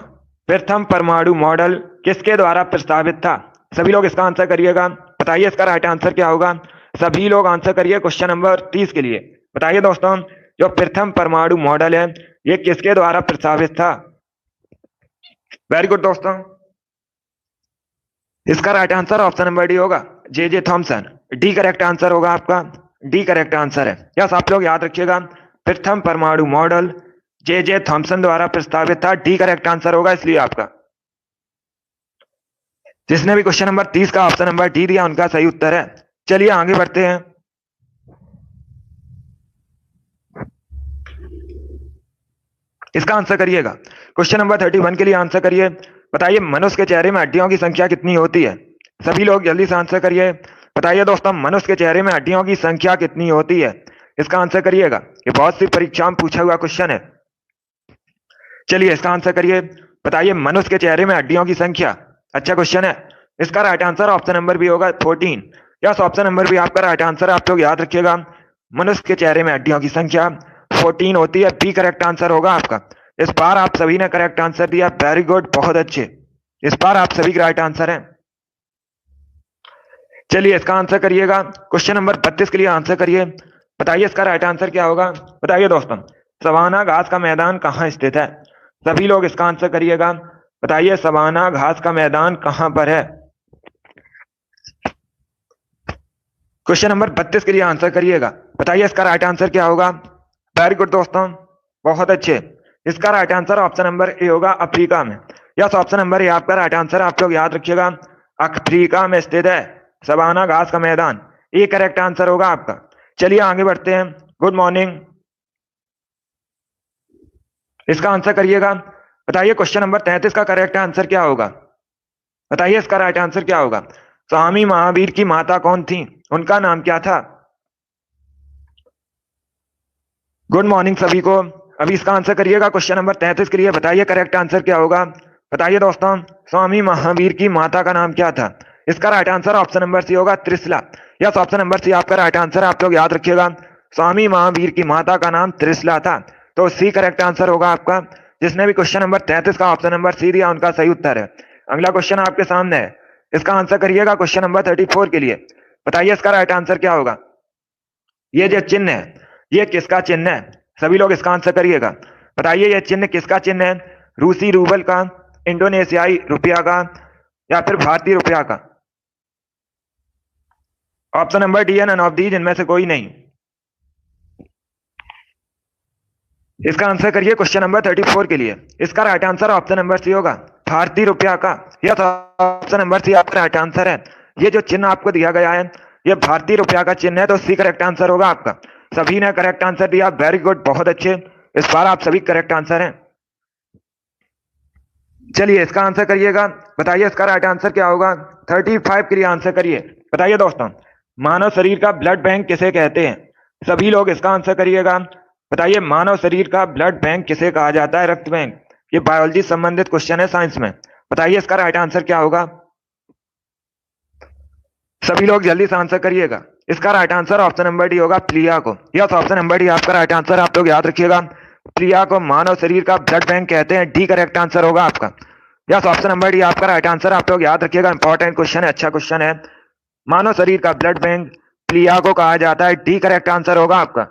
प्रथम परमाणु मॉडल किसके द्वारा प्रस्तावित था? सभी लोग इसका आंसर करिएगा। बताइए इसका राइट आंसर क्या होगा? सभी लोग आंसर करिए क्वेश्चन नंबर 30 के लिए। बताइए दोस्तों, जो प्रथम परमाणु मॉडल है ये किसके द्वारा प्रस्तावित था? वेरी गुड दोस्तों। इसका right answer option number D होगा, J Thomson. D correct answer होगा आपका। डी करेक्ट आंसर है। यस, आप लोग याद रखिएगा, प्रथम परमाणु मॉडल जे थॉमसन द्वारा प्रस्तावित था। डी करेक्ट आंसर होगा इसलिए आपका। जिसने भी क्वेश्चन नंबर 30 का ऑप्शन नंबर डी दिया उनका सही उत्तर है। चलिए आगे बढ़ते हैं। इसका आंसर करिएगा। क्वेश्चन नंबर 31 के लिए आंसर करिए। बताइए मनुष्य के चेहरे में हड्डियों की संख्या कितनी होती है? सभी लोग जल्दी से आंसर करिए। बताइए दोस्तों, मनुष्य के चेहरे में हड्डियों की संख्या कितनी होती है? इसका आंसर करिएगा। ये बहुत सी परीक्षा में पूछा हुआ क्वेश्चन है। चलिए इसका आंसर करिए। बताइए मनुष्य के चेहरे में हड्डियों की संख्या। अच्छा क्वेश्चन है। इसका राइट आंसर ऑप्शन नंबर भी होगा 14। यस, ऑप्शन नंबर भी आपका राइट आंसर है। आप लोग याद रखिएगा, मनुष्य के चेहरे में हड्डियों की संख्या 14 होती है। बी करेक्ट आंसर होगा आपका। इस बार आप सभी ने करेक्ट आंसर दिया, वेरी गुड, बहुत अच्छे। इस बार आप सभी राइट आंसर है। चलिए इसका आंसर करिएगा। क्वेश्चन नंबर 32 के लिए आंसर करिए। बताइए इसका राइट आंसर क्या होगा? बताइए दोस्तों, सवाना घास का मैदान कहाँ स्थित है? सभी लोग इसका आंसर करिएगा। बताइए सवाना घास का मैदान कहां पर है? क्वेश्चन नंबर 32 के लिए आंसर करिएगा। बताइए इसका राइट आंसर क्या होगा? वेरी गुड दोस्तों, बहुत अच्छे। इसका right answer option number A होगा, अफ्रीका में। यस, ऑप्शन नंबर ए आपका राइट आंसर। आप लोग याद रखिएगा, अफ्रीका में स्थित है सवाना घास का मैदान। ए करेक्ट आंसर होगा आपका। चलिए आगे बढ़ते हैं। Good morning. इसका आंसर करिएगा। बताइए क्वेश्चन नंबर 33 का करेक्ट आंसर क्या होगा? बताइए इसका राइट आंसर क्या होगा? स्वामी महावीर की माता कौन थी? उनका नाम क्या था? गुड मॉर्निंग सभी को। अभी इसका आंसर करिएगा क्वेश्चन नंबर 33 के लिए। बताइए करेक्ट आंसर क्या होगा? बताइए दोस्तों, स्वामी महावीर की माता का नाम क्या था? इसका right answer option number C होगा, Trishala. Yes, option number C आपका राइट आंसर। आप लोग याद रखिएगा, स्वामी महावीर की माता का नाम त्रिशला था। तो सी करेक्ट आंसर होगा आपका। जिसने भी क्वेश्चन नंबर 33 का ऑप्शन नंबर सी दिया उनका सही उत्तर है। अगला क्वेश्चन आपके सामने है। इसका आंसर करिएगा क्वेश्चन नंबर 34 के लिए। बताइए इसका राइट आंसर क्या होगा? ये जो चिन्ह है ये किसका चिन्ह है? सभी लोग इसका आंसर करिएगा। बताइए ये चिन्ह किसका चिन्ह है? रूसी रूबल का, इंडोनेशियाई रुपया का, या फिर भारतीय रुपया का? ऑप्शन नंबर डी है, नन ऑफ दीज, इनमें से कोई नहीं। इसका आंसर करिए क्वेश्चन नंबर 34 के लिए। इसका right answer option number C होगा, भारतीय रुपया का। यह ऑप्शन नंबर सी आपका राइट आंसर है। ये जो चिन्ह आपको दिया गया है ये भारतीय रुपया का चिन्ह है, तो सी करेक्ट आंसर होगा आपका। सभी ने करेक्ट आंसर दिया, वेरी गुड, बहुत अच्छे। इस बार आप सभी करेक्ट आंसर हैं। चलिए इसका आंसर करिएगा। बताइए इसका राइट आंसर क्या होगा? 35 के लिए आंसर करिए। बताइए दोस्तों, मानव शरीर का ब्लड बैंक किसे कहते हैं? सभी लोग इसका आंसर करिएगा। बताइए मानव शरीर का ब्लड बैंक किसे कहा जाता है? रक्त बैंक। ये बायोलॉजी संबंधित क्वेश्चन है साइंस में। बताइए इसका राइट आंसर क्या होगा? सभी लोग जल्दी से आंसर करिएगा। इसका right answer option number D होगा, प्लिया को। यस, ऑप्शन नंबर डी आपका राइट आंसर। आप लोग याद रखिएगा, प्लिया को मानव शरीर का ब्लड बैंक कहते हैं। डी करेक्ट आंसर होगा आपका। यस, ऑप्शन नंबर डी आपका राइट आंसर। आप लोग याद रखिएगा, इंपॉर्टेंट क्वेश्चन है, अच्छा क्वेश्चन है। मानव शरीर का ब्लड बैंक प्लिया को कहा जाता है। डी करेक्ट आंसर होगा आपका।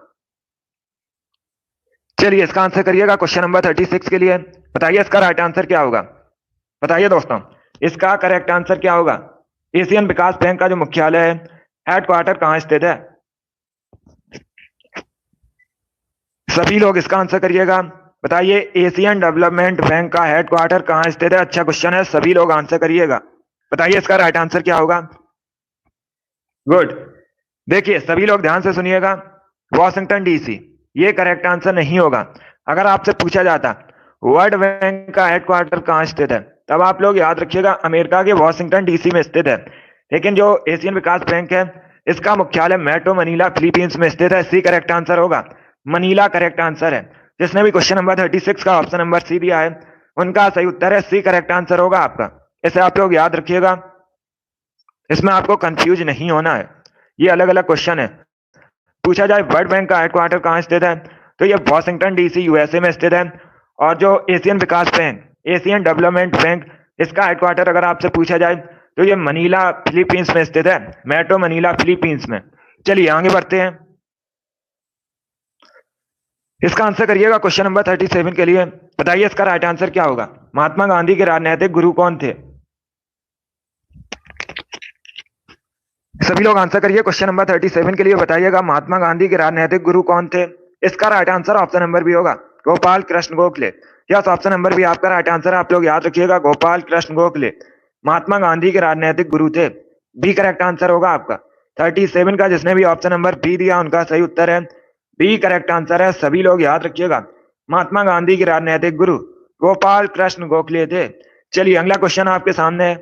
चलिए इसका आंसर करिएगा क्वेश्चन नंबर 36 के लिए। बताइए इसका राइट आंसर क्या होगा? बताइए दोस्तों, इसका करेक्ट आंसर क्या होगा? एशियन विकास बैंक का जो मुख्यालय है, हेडक्वार्टर कहां स्थित है? सभी लोग इसका आंसर करिएगा। बताइए एशियन डेवलपमेंट बैंक का हेडक्वार्टर कहां स्थित है? अच्छा क्वेश्चन है, सभी लोग आंसर करिएगा। बताइए इसका राइट आंसर क्या होगा? गुड। देखिए सभी लोग ध्यान से सुनिएगा, वॉशिंगटन डीसी। ये करेक्ट आंसर नहीं होगा। अगर आपसे पूछा जाता वर्ल्ड बैंक का हेडक्वार्टर कहाँ स्थित है, तब आप लोग याद रखिएगा अमेरिका के वॉशिंगटन डीसी में स्थित है। लेकिन जो एशियन विकास बैंक है इसका मुख्यालय मेट्रो मनीला फिलीपींस में स्थित है। सी करेक्ट आंसर होगा, मनीला करेक्ट आंसर है। जिसने भी क्वेश्चन नंबर 36 का ऑप्शन नंबर सी दिया है उनका सही उत्तर है सी करेक्ट आंसर होगा आपका। इसे आप लोग याद रखिएगा, इसमें आपको कंफ्यूज नहीं होना है। ये अलग अलग क्वेश्चन है। पूछा जाए वर्ल्ड बैंक का हेडक्वार्टर कहाँ स्थित है, तो ये वॉशिंगटन डीसी यूएसए में स्थित है। और जो एशियन विकास बैंक, एशियन डेवलपमेंट बैंक, इसका हेडक्वार्टर अगर आपसे पूछा जाए तो ये मनीला फिलीपींस में स्थित है, मेट्रो मनीला फिलीपींस में। चलिए आगे बढ़ते हैं। इसका आंसर करिएगा क्वेश्चन नंबर 37 के लिए। बताइए इसका राइट आंसर क्या होगा। महात्मा गांधी के राजनीतिक गुरु कौन थे? सभी लोग आंसर करिए क्वेश्चन नंबर 37 के लिए। बताइएगा महात्मा गांधी के राजनीतिक गुरु कौन थे। इसका right answer option number B होगा Gopal Krishna Gokhale. Yes, option number B आपका राइट आंसर। आप लोग याद रखिएगा गोपाल कृष्ण गोखले महात्मा गांधी के राजनीतिक गुरु थे। बी करेक्ट आंसर होगा आपका। 37 का जिसने भी ऑप्शन नंबर बी दिया उनका सही उत्तर है बी करेक्ट आंसर है। सभी लोग याद रखिएगा महात्मा गांधी के राजनीतिक गुरु गोपाल कृष्ण गोखले थे। चलिए अगला क्वेश्चन आपके सामने है,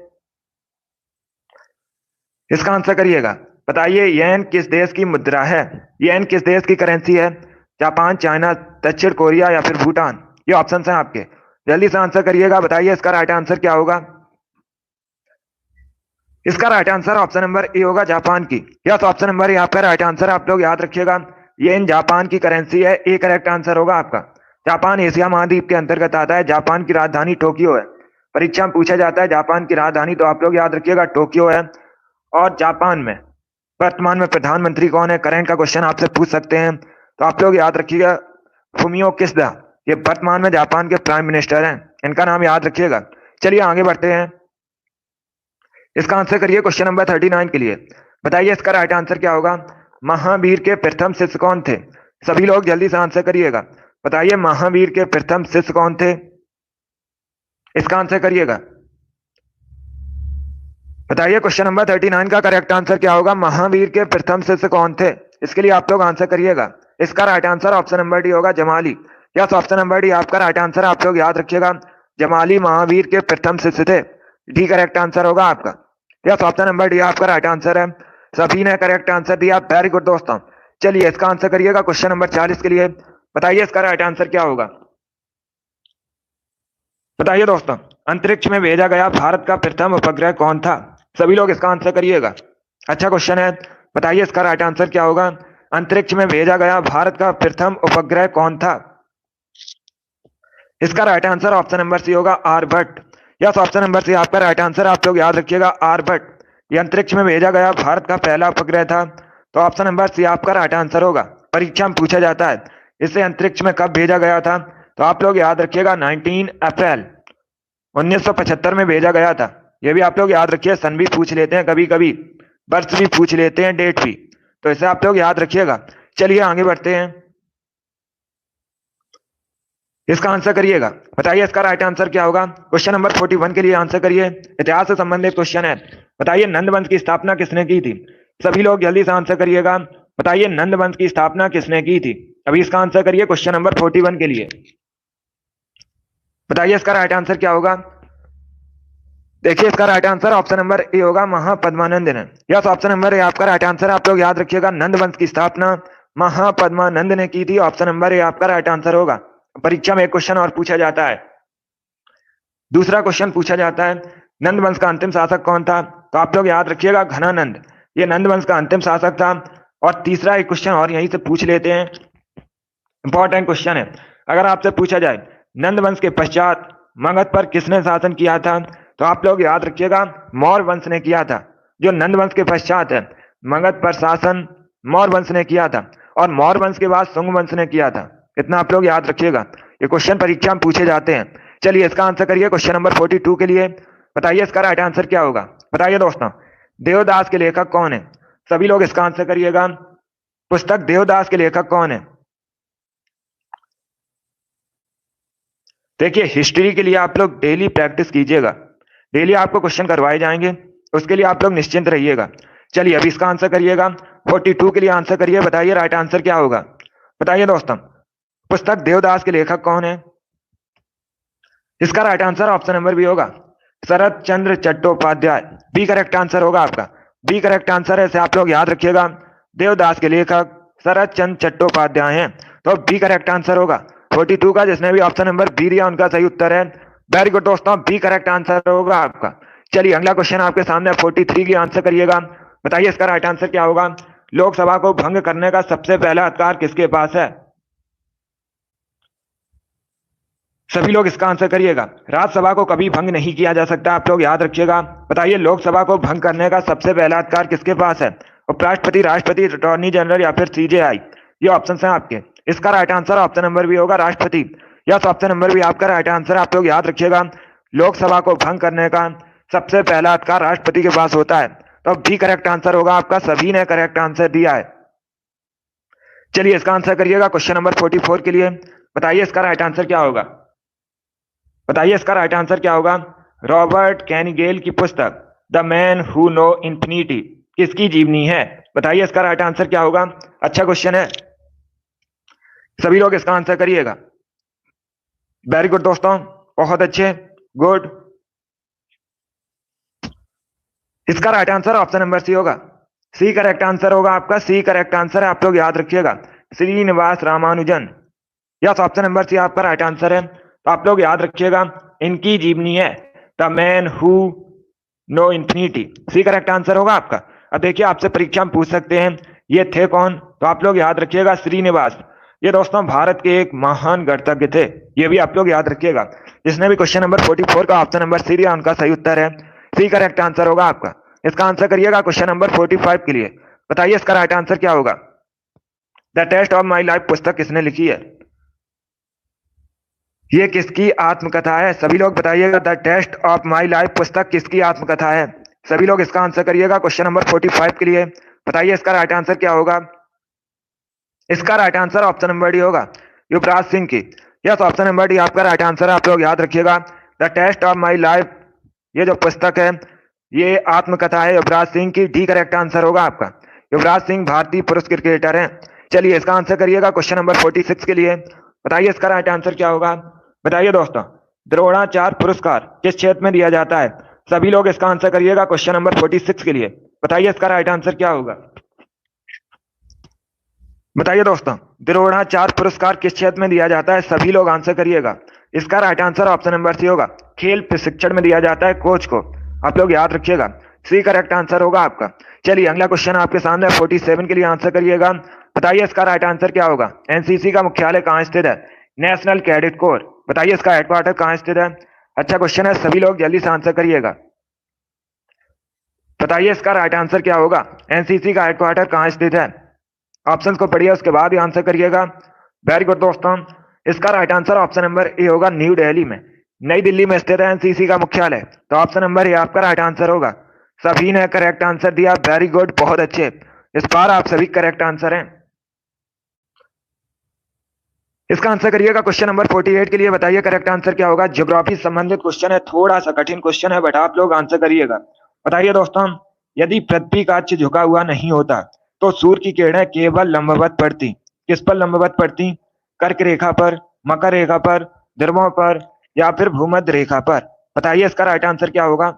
इसका आंसर करिएगा। बताइए येन किस देश की मुद्रा है? येन किस देश की करेंसी है? जापान, चाइना, दक्षिण कोरिया या फिर भूटान? ये ऑप्शन हैं आपके, जल्दी से आंसर करिएगा। बताइए इसका राइट आंसर क्या होगा। इसका right answer option number A होगा जापान की। यस, ऑप्शन नंबर ए आपका राइट आंसर। आप लोग याद रखिएगा येन जापान की करेंसी है। ए करेक्ट आंसर होगा आपका। जापान एशिया महाद्वीप के अंतर्गत आता है। जापान की राजधानी टोक्यो है। परीक्षा में पूछा जाता है जापान की राजधानी, तो आप लोग याद रखिएगा टोक्यो है। और जापान में वर्तमान में प्रधानमंत्री कौन है? करंट का क्वेश्चन आपसे पूछ सकते हैं, तो आप लोग याद रखिएगा फुमियो किशिदा। ये वर्तमान में जापान के प्राइम मिनिस्टर हैं, इनका नाम याद रखिएगा। चलिए आगे बढ़ते हैं। इसका आंसर करिए क्वेश्चन नंबर 39 के लिए। बताइए इसका राइट आंसर क्या होगा। महावीर के प्रथम शिष्य कौन थे? सभी लोग जल्दी से आंसर करिएगा। बताइए महावीर के प्रथम शिष्य कौन थे? इसका आंसर करिएगा। बताइए क्वेश्चन नंबर 39 का करेक्ट आंसर क्या होगा। महावीर के प्रथम शिष्य कौन थे? इसके लिए आप लोग आंसर करिएगा। इसका right answer option number D होगा Jamali. Yes, option number D आपका राइट आंसर। आप लोग याद रखिएगा जमाली महावीर के प्रथम शिष्य थे। डी करेक्ट आंसर होगा आपका। यस, ऑप्शन नंबर डी आपका राइट आंसर है। सभी ने करेक्ट आंसर दिया, वेरी गुड दोस्तों। चलिए इसका आंसर करिएगा क्वेश्चन नंबर 40 के लिए। बताइए इसका राइट आंसर क्या होगा। बताइए दोस्तों, अंतरिक्ष में भेजा गया भारत का प्रथम उपग्रह कौन था? सभी लोग इसका आंसर करिएगा। अच्छा क्वेश्चन है, बताइए इसका राइट आंसर क्या होगा। अंतरिक्ष में भेजा गया भारत का प्रथम उपग्रह कौन था? इसका right answer option number C होगा Aryabhata. Yes, option number C आपका राइट आंसर। आप लोग याद रखिएगा आर्यभट्ट ये अंतरिक्ष में भेजा गया भारत का पहला उपग्रह था, तो ऑप्शन नंबर सी आपका राइट आंसर होगा। परीक्षा में पूछा जाता है इसे अंतरिक्ष में कब भेजा गया था, तो आप लोग याद रखिएगा 19 अप्रैल 1975 में भेजा गया था। ये भी आप लोग याद रखिए, सन भी पूछ लेते हैं कभी कभी, वर्ष भी पूछ लेते हैं, डेट भी, तो इसे आप लोग याद रखिएगा। चलिए आगे बढ़ते हैं। इसका आंसर करिएगा। बताइए इसका राइट आंसर क्या होगा। क्वेश्चन नंबर 41 के लिए आंसर करिए। इतिहास से संबंधित क्वेश्चन है। बताइए नंद वंश की स्थापना किसने की थी? सभी लोग जल्दी से आंसर करिएगा। बताइए नंद वंश की स्थापना किसने की थी? अभी इसका आंसर करिए क्वेश्चन नंबर 41 के लिए। बताइए इसका राइट आंसर क्या होगा। देखिए इसका right answer option number A होगा महापद्मानंद ने। यस, ऑप्शन नंबर ए आपका राइट आंसर। आप लोग याद रखिएगा नंद वंश की स्थापना महापद्मानंद ने की थी। ऑप्शन नंबर ए आपका राइट आंसर होगा। परीक्षा में एक क्वेश्चन और पूछा जाता है। दूसरा क्वेश्चन पूछा जाता है नंद वंश का अंतिम शासक कौन था, तो आप लोग याद रखिएगा घनानंद, ये नंद वंश का अंतिम शासक था। और तीसरा एक क्वेश्चन और यहीं से पूछ लेते हैं, इंपॉर्टेंट क्वेश्चन है। अगर आपसे पूछा जाए नंद वंश के पश्चात मगध पर किसने शासन किया था, तो आप लोग याद रखिएगा मौर्य वंश ने किया था। जो नंद वंश के पश्चात है मगध पर शासन मौर्य वंश ने किया था, और मौर्य वंश के बाद शुंग वंश ने किया था। इतना आप लोग याद रखिएगा, ये क्वेश्चन परीक्षा में पूछे जाते हैं। चलिए इसका आंसर करिए क्वेश्चन नंबर 42 के लिए। बताइए इसका राइट आंसर क्या होगा। बताइए दोस्तों देवदास के लेखक कौन है? सभी लोग इसका आंसर करिएगा। पुस्तक देवदास के लेखक कौन है? देखिए हिस्ट्री के लिए आप लोग डेली प्रैक्टिस कीजिएगा, डेली आपको क्वेश्चन करवाए जाएंगे, उसके लिए आप लोग निश्चिंत रहिएगा। चलिए अभी इसका आंसर करिएगा। 42 के लिए आंसर करिए। बताइए राइट आंसर क्या होगा। बताइए दोस्तों, पुस्तक देवदास के लेखक कौन है? इसका right answer option number B होगा Sharat Chandra Chattopadhyay. B correct answer होगा आपका। बी करेक्ट आंसर है, इसे आप लोग याद रखिएगा। देवदास के लेखक शरत चंद्र चट्टोपाध्याय हैं, तो बी करेक्ट आंसर होगा। 42 का जिसने भी ऑप्शन नंबर बी दिया उनका सही उत्तर है। वेरी गुड दोस्तों, बी करेक्ट आंसर होगा आपका। चलिए अगला क्वेश्चन आपके सामने 43 की आंसर करिएगा। बताइए इसका राइट आंसर क्या होगा? लोकसभा को भंग करने का सबसे पहला अधिकार किसके पास है? सभी लोग इसका आंसर करिएगा। राज्यसभा को कभी भंग नहीं किया जा सकता, आप लोग याद रखिएगा। बताइए लोकसभा को भंग करने का सबसे पहला अधिकार किसके पास है? उपराष्ट्रपति, राष्ट्रपति, अटॉर्नी जनरल या फिर सीजेआई? ये ऑप्शन है आपके। इसका right answer option number B होगा राष्ट्रपति। यस, ऑप्शन नंबर बी आपका राइट आंसर, आप लोग याद रखिएगा। लोकसभा को भंग करने का सबसे पहला अधिकार राष्ट्रपति के पास होता है, तो बी करेक्ट आंसर होगा आपका। सभी ने करेक्ट आंसर दिया है। चलिए इसका आंसर करिएगा क्वेश्चन नंबर 44 के लिए। बताइए इसका राइट आंसर क्या होगा? बताइए इसका राइट आंसर क्या होगा? रॉबर्ट कैनिगेल की पुस्तक the man who knew infinity किसकी जीवनी है? बताइए इसका राइट आंसर क्या होगा? अच्छा क्वेश्चन है, सभी लोग इसका आंसर करिएगा। वेरी गुड दोस्तों, बहुत अच्छे, गुड। इसका right answer option number C होगा। सी करेक्ट आंसर होगा आपका। सी करेक्ट आंसर है, आप लोग याद रखिएगा। Srinivasa Ramanujan. Yes, option number C आपका राइट आंसर है, तो आप लोग याद रखिएगा। इनकी जीवनी है the man who knew infinity. C correct answer होगा आपका। अब देखिए आपसे परीक्षा में पूछ सकते हैं ये थे कौन, तो आप लोग याद रखिएगा श्रीनिवास। ये दोस्तों भारत के एक महान गणितज्ञ थे, ये भी आप लोग याद रखिएगा। जिसने भी क्वेश्चन नंबर 44 का ऑप्शन नंबर सी दिया उनका सही उत्तर है। सी करेक्ट आंसर होगा आपका। इसका आंसर करिएगा क्वेश्चन नंबर 45 के लिए। बताइए इसका राइट आंसर क्या होगा? The test of my life पुस्तक किसने लिखी है? ये किसकी आत्मकथा है? सभी लोग बताइएगा, the test of my life पुस्तक किसकी आत्मकथा है? सभी लोग इसका आंसर करिएगा क्वेश्चन नंबर 45 के लिए। बताइए इसका राइट आंसर क्या होगा? इसका right answer option number D होगा, युवराज सिंह की। यस, ऑप्शन नंबर डी आपका राइट आंसर है, आप लोग याद रखिएगा। The test of my life ये जो पुस्तक है ये आत्मकथा है युवराज सिंह की। डी करेक्ट आंसर होगा आपका। युवराज सिंह भारतीय पुरुष क्रिकेटर हैं। चलिए इसका आंसर करिएगा क्वेश्चन नंबर 46 के लिए। बताइए इसका राइट आंसर क्या होगा? बताइए दोस्तों, द्रोणाचार्य पुरस्कार किस क्षेत्र में दिया जाता है? सभी लोग इसका आंसर करिएगा क्वेश्चन नंबर 46 के लिए। बताइए इसका राइट आंसर क्या होगा? बताइए दोस्तों, द्रोणाचार्य पुरस्कार किस क्षेत्र में दिया जाता है? सभी लोग आंसर करिएगा। इसका right answer option number C होगा, खेल प्रशिक्षण में दिया जाता है कोच को। आप लोग याद रखिएगा, सी करेक्ट आंसर होगा आपका। चलिए अगला क्वेश्चन आपके सामने 47 के लिए आंसर करिएगा। बताइए इसका राइट आंसर क्या होगा? एनसीसी का मुख्यालय कहाँ स्थित है? National cadet corps. बताइए इसका हेडक्वार्टर कहाँ स्थित है? अच्छा क्वेश्चन है, सभी लोग जल्दी से आंसर करिएगा। बताइए इसका राइट आंसर क्या होगा? एनसीसी का हेडक्वार्टर कहाँ स्थित है? ऑप्शन को पढ़िए उसके बाद ही आंसर करिएगा। वेरी गुड दोस्तों, इसका right answer option number A होगा, न्यू दिल्ली में। नई दिल्ली में स्थित है एनसीसी का मुख्यालय, तो ऑप्शन नंबर ए आपका राइट आंसर होगा। सभी ने करेक्ट आंसर दिया, वेरी गुड, बहुत अच्छे। इस बार आप सभी करेक्ट आंसर हैं। इसका आंसर करिएगा क्वेश्चन नंबर 48 के लिए। बताइए करेक्ट आंसर क्या होगा? ज्योग्राफी संबंधित क्वेश्चन है, थोड़ा सा कठिन क्वेश्चन है, बट आप लोग आंसर करिएगा। बताइए दोस्तों, यदि पृथ्वी का अक्ष झुका हुआ नहीं होता तो सूर्य की किरणें केवल लंबवत पड़ती। किस पर लंबवत पड़ती? कर्क रेखा पर, मकर रेखा पर, ध्रुवों पर या फिर भूमध्य रेखा पर? बताइए इसका राइट आंसर क्या होगा?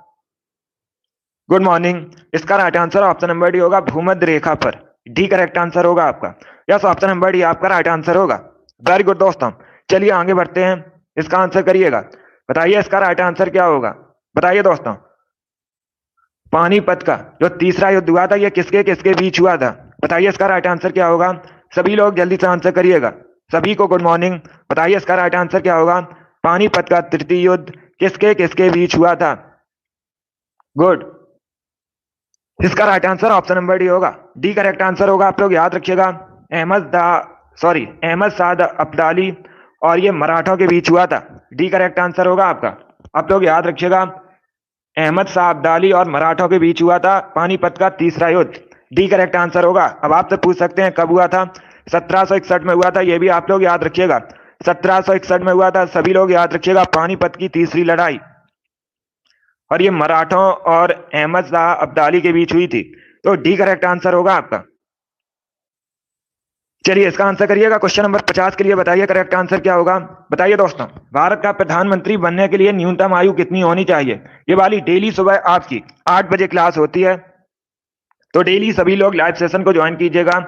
गुड मॉर्निंग, इसका right answer option number D होगा, भूमध्य रेखा पर। डी करेक्ट आंसर होगा आपका। यस, ऑप्शन नंबर डी आपका राइट आंसर होगा। वेरी गुड दोस्तों, चलिए आगे बढ़ते हैं। इसका आंसर करिएगा। बताइए इसका राइट आंसर क्या होगा? बताइए दोस्तों, पानीपत का जो तीसरा युद्ध हुआ था ये किसके किसके बीच हुआ था? बताइए इसका राइट आंसर क्या होगा? सभी लोग जल्दी से आंसर करिएगा। सभी को गुड मॉर्निंग। बताइए इसका राइट आंसर क्या होगा? पानीपत का तृतीय युद्ध किसके किसके बीच हुआ था? गुड, इसका right answer option number D होगा। डी करेक्ट आंसर होगा, आप लोग याद रखिएगा। अहमद साद अब्दाली और ये मराठों के बीच हुआ था। डी करेक्ट आंसर होगा आपका, आप लोग याद रखिएगा। अहमद शाह अब्दाली और मराठों के बीच हुआ था पानीपत का तीसरा युद्ध। डी करेक्ट आंसर होगा। अब आपसे पूछ सकते हैं कब हुआ था? 1761 में हुआ था, ये भी आप लोग याद रखिएगा। 1761 में हुआ था, सभी लोग याद रखिएगा, पानीपत की तीसरी लड़ाई। और ये मराठों और अहमद शाह अब्दाली के बीच हुई थी, तो डी करेक्ट आंसर होगा आपका। चलिए इसका आंसर करिएगा। क्वेश्चन नंबर 50 के लिए बताइए करेक्ट आंसर क्या होगा। बताइए दोस्तों, भारत का प्रधानमंत्री बनने के लिए न्यूनतम आयु कितनी होनी चाहिए। ये वाली डेली सुबह आपकी 8 बजे क्लास होती है, तो डेली सभी लोग लाइव सेशन को ज्वाइन कीजिएगा।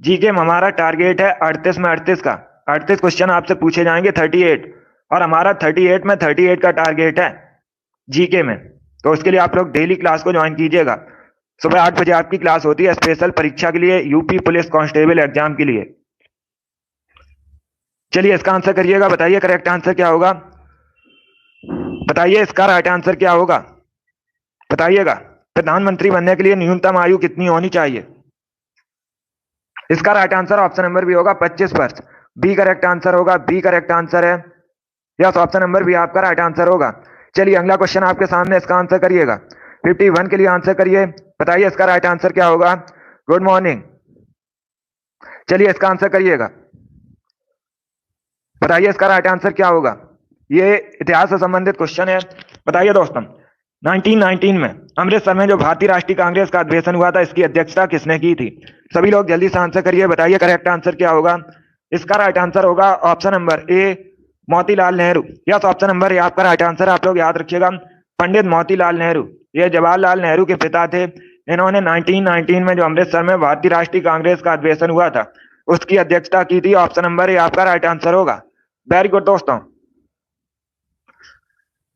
जीके में हमारा टारगेट है 38 में 38 का 38 क्वेश्चन आपसे पूछे जाएंगे 38, और हमारा 38 में 38 का टारगेट है जीके में। तो उसके लिए आप लोग डेली क्लास को ज्वाइन कीजिएगा। सुबह 8 बजे आपकी क्लास होती है स्पेशल परीक्षा के लिए, यूपी पुलिस कांस्टेबल एग्जाम के लिए। चलिए इसका आंसर करिएगा। बताइए करेक्ट आंसर क्या होगा। बताइए इसका राइट आंसर क्या होगा। बताइएगा, प्रधानमंत्री बनने के लिए न्यूनतम आयु कितनी होनी चाहिए। इसका right answer option number B होगा 25 वर्ष। बी करेक्ट आंसर होगा। बी करेक्ट आंसर है। यस, ऑप्शन नंबर बी आपका राइट आंसर होगा। चलिए अगला क्वेश्चन आपके सामने, इसका आंसर करिएगा। 51 के लिए आंसर करिए। बताइए इसका राइट आंसर क्या होगा। Good morning. चलिए इसका आंसर करिएगा। बताइए इसका राइट आंसर क्या होगा। ये इतिहास से संबंधित क्वेश्चन है। बताइए दोस्तों, 1919 में अमृतसर में जो भारतीय राष्ट्रीय कांग्रेस का अधिवेशन हुआ था, इसकी अध्यक्षता किसने की थी। सभी लोग जल्दी से आंसर करिए। बताइए करेक्ट आंसर क्या होगा। इसका राइट आंसर होगा option number A, Motilal Nehru. Yes, option number A आपका राइट आंसर। आप लोग याद रखिएगा, पंडित मोतीलाल नेहरू, ये जवाहरलाल नेहरू के पिता थे। इन्होंने 1919 में जो अमृतसर में भारतीय राष्ट्रीय कांग्रेस का अधिवेशन हुआ था, उसकी अध्यक्षता की थी। ऑप्शन नंबर ए आपका राइट आंसर होगा। वेरी गुड दोस्तों।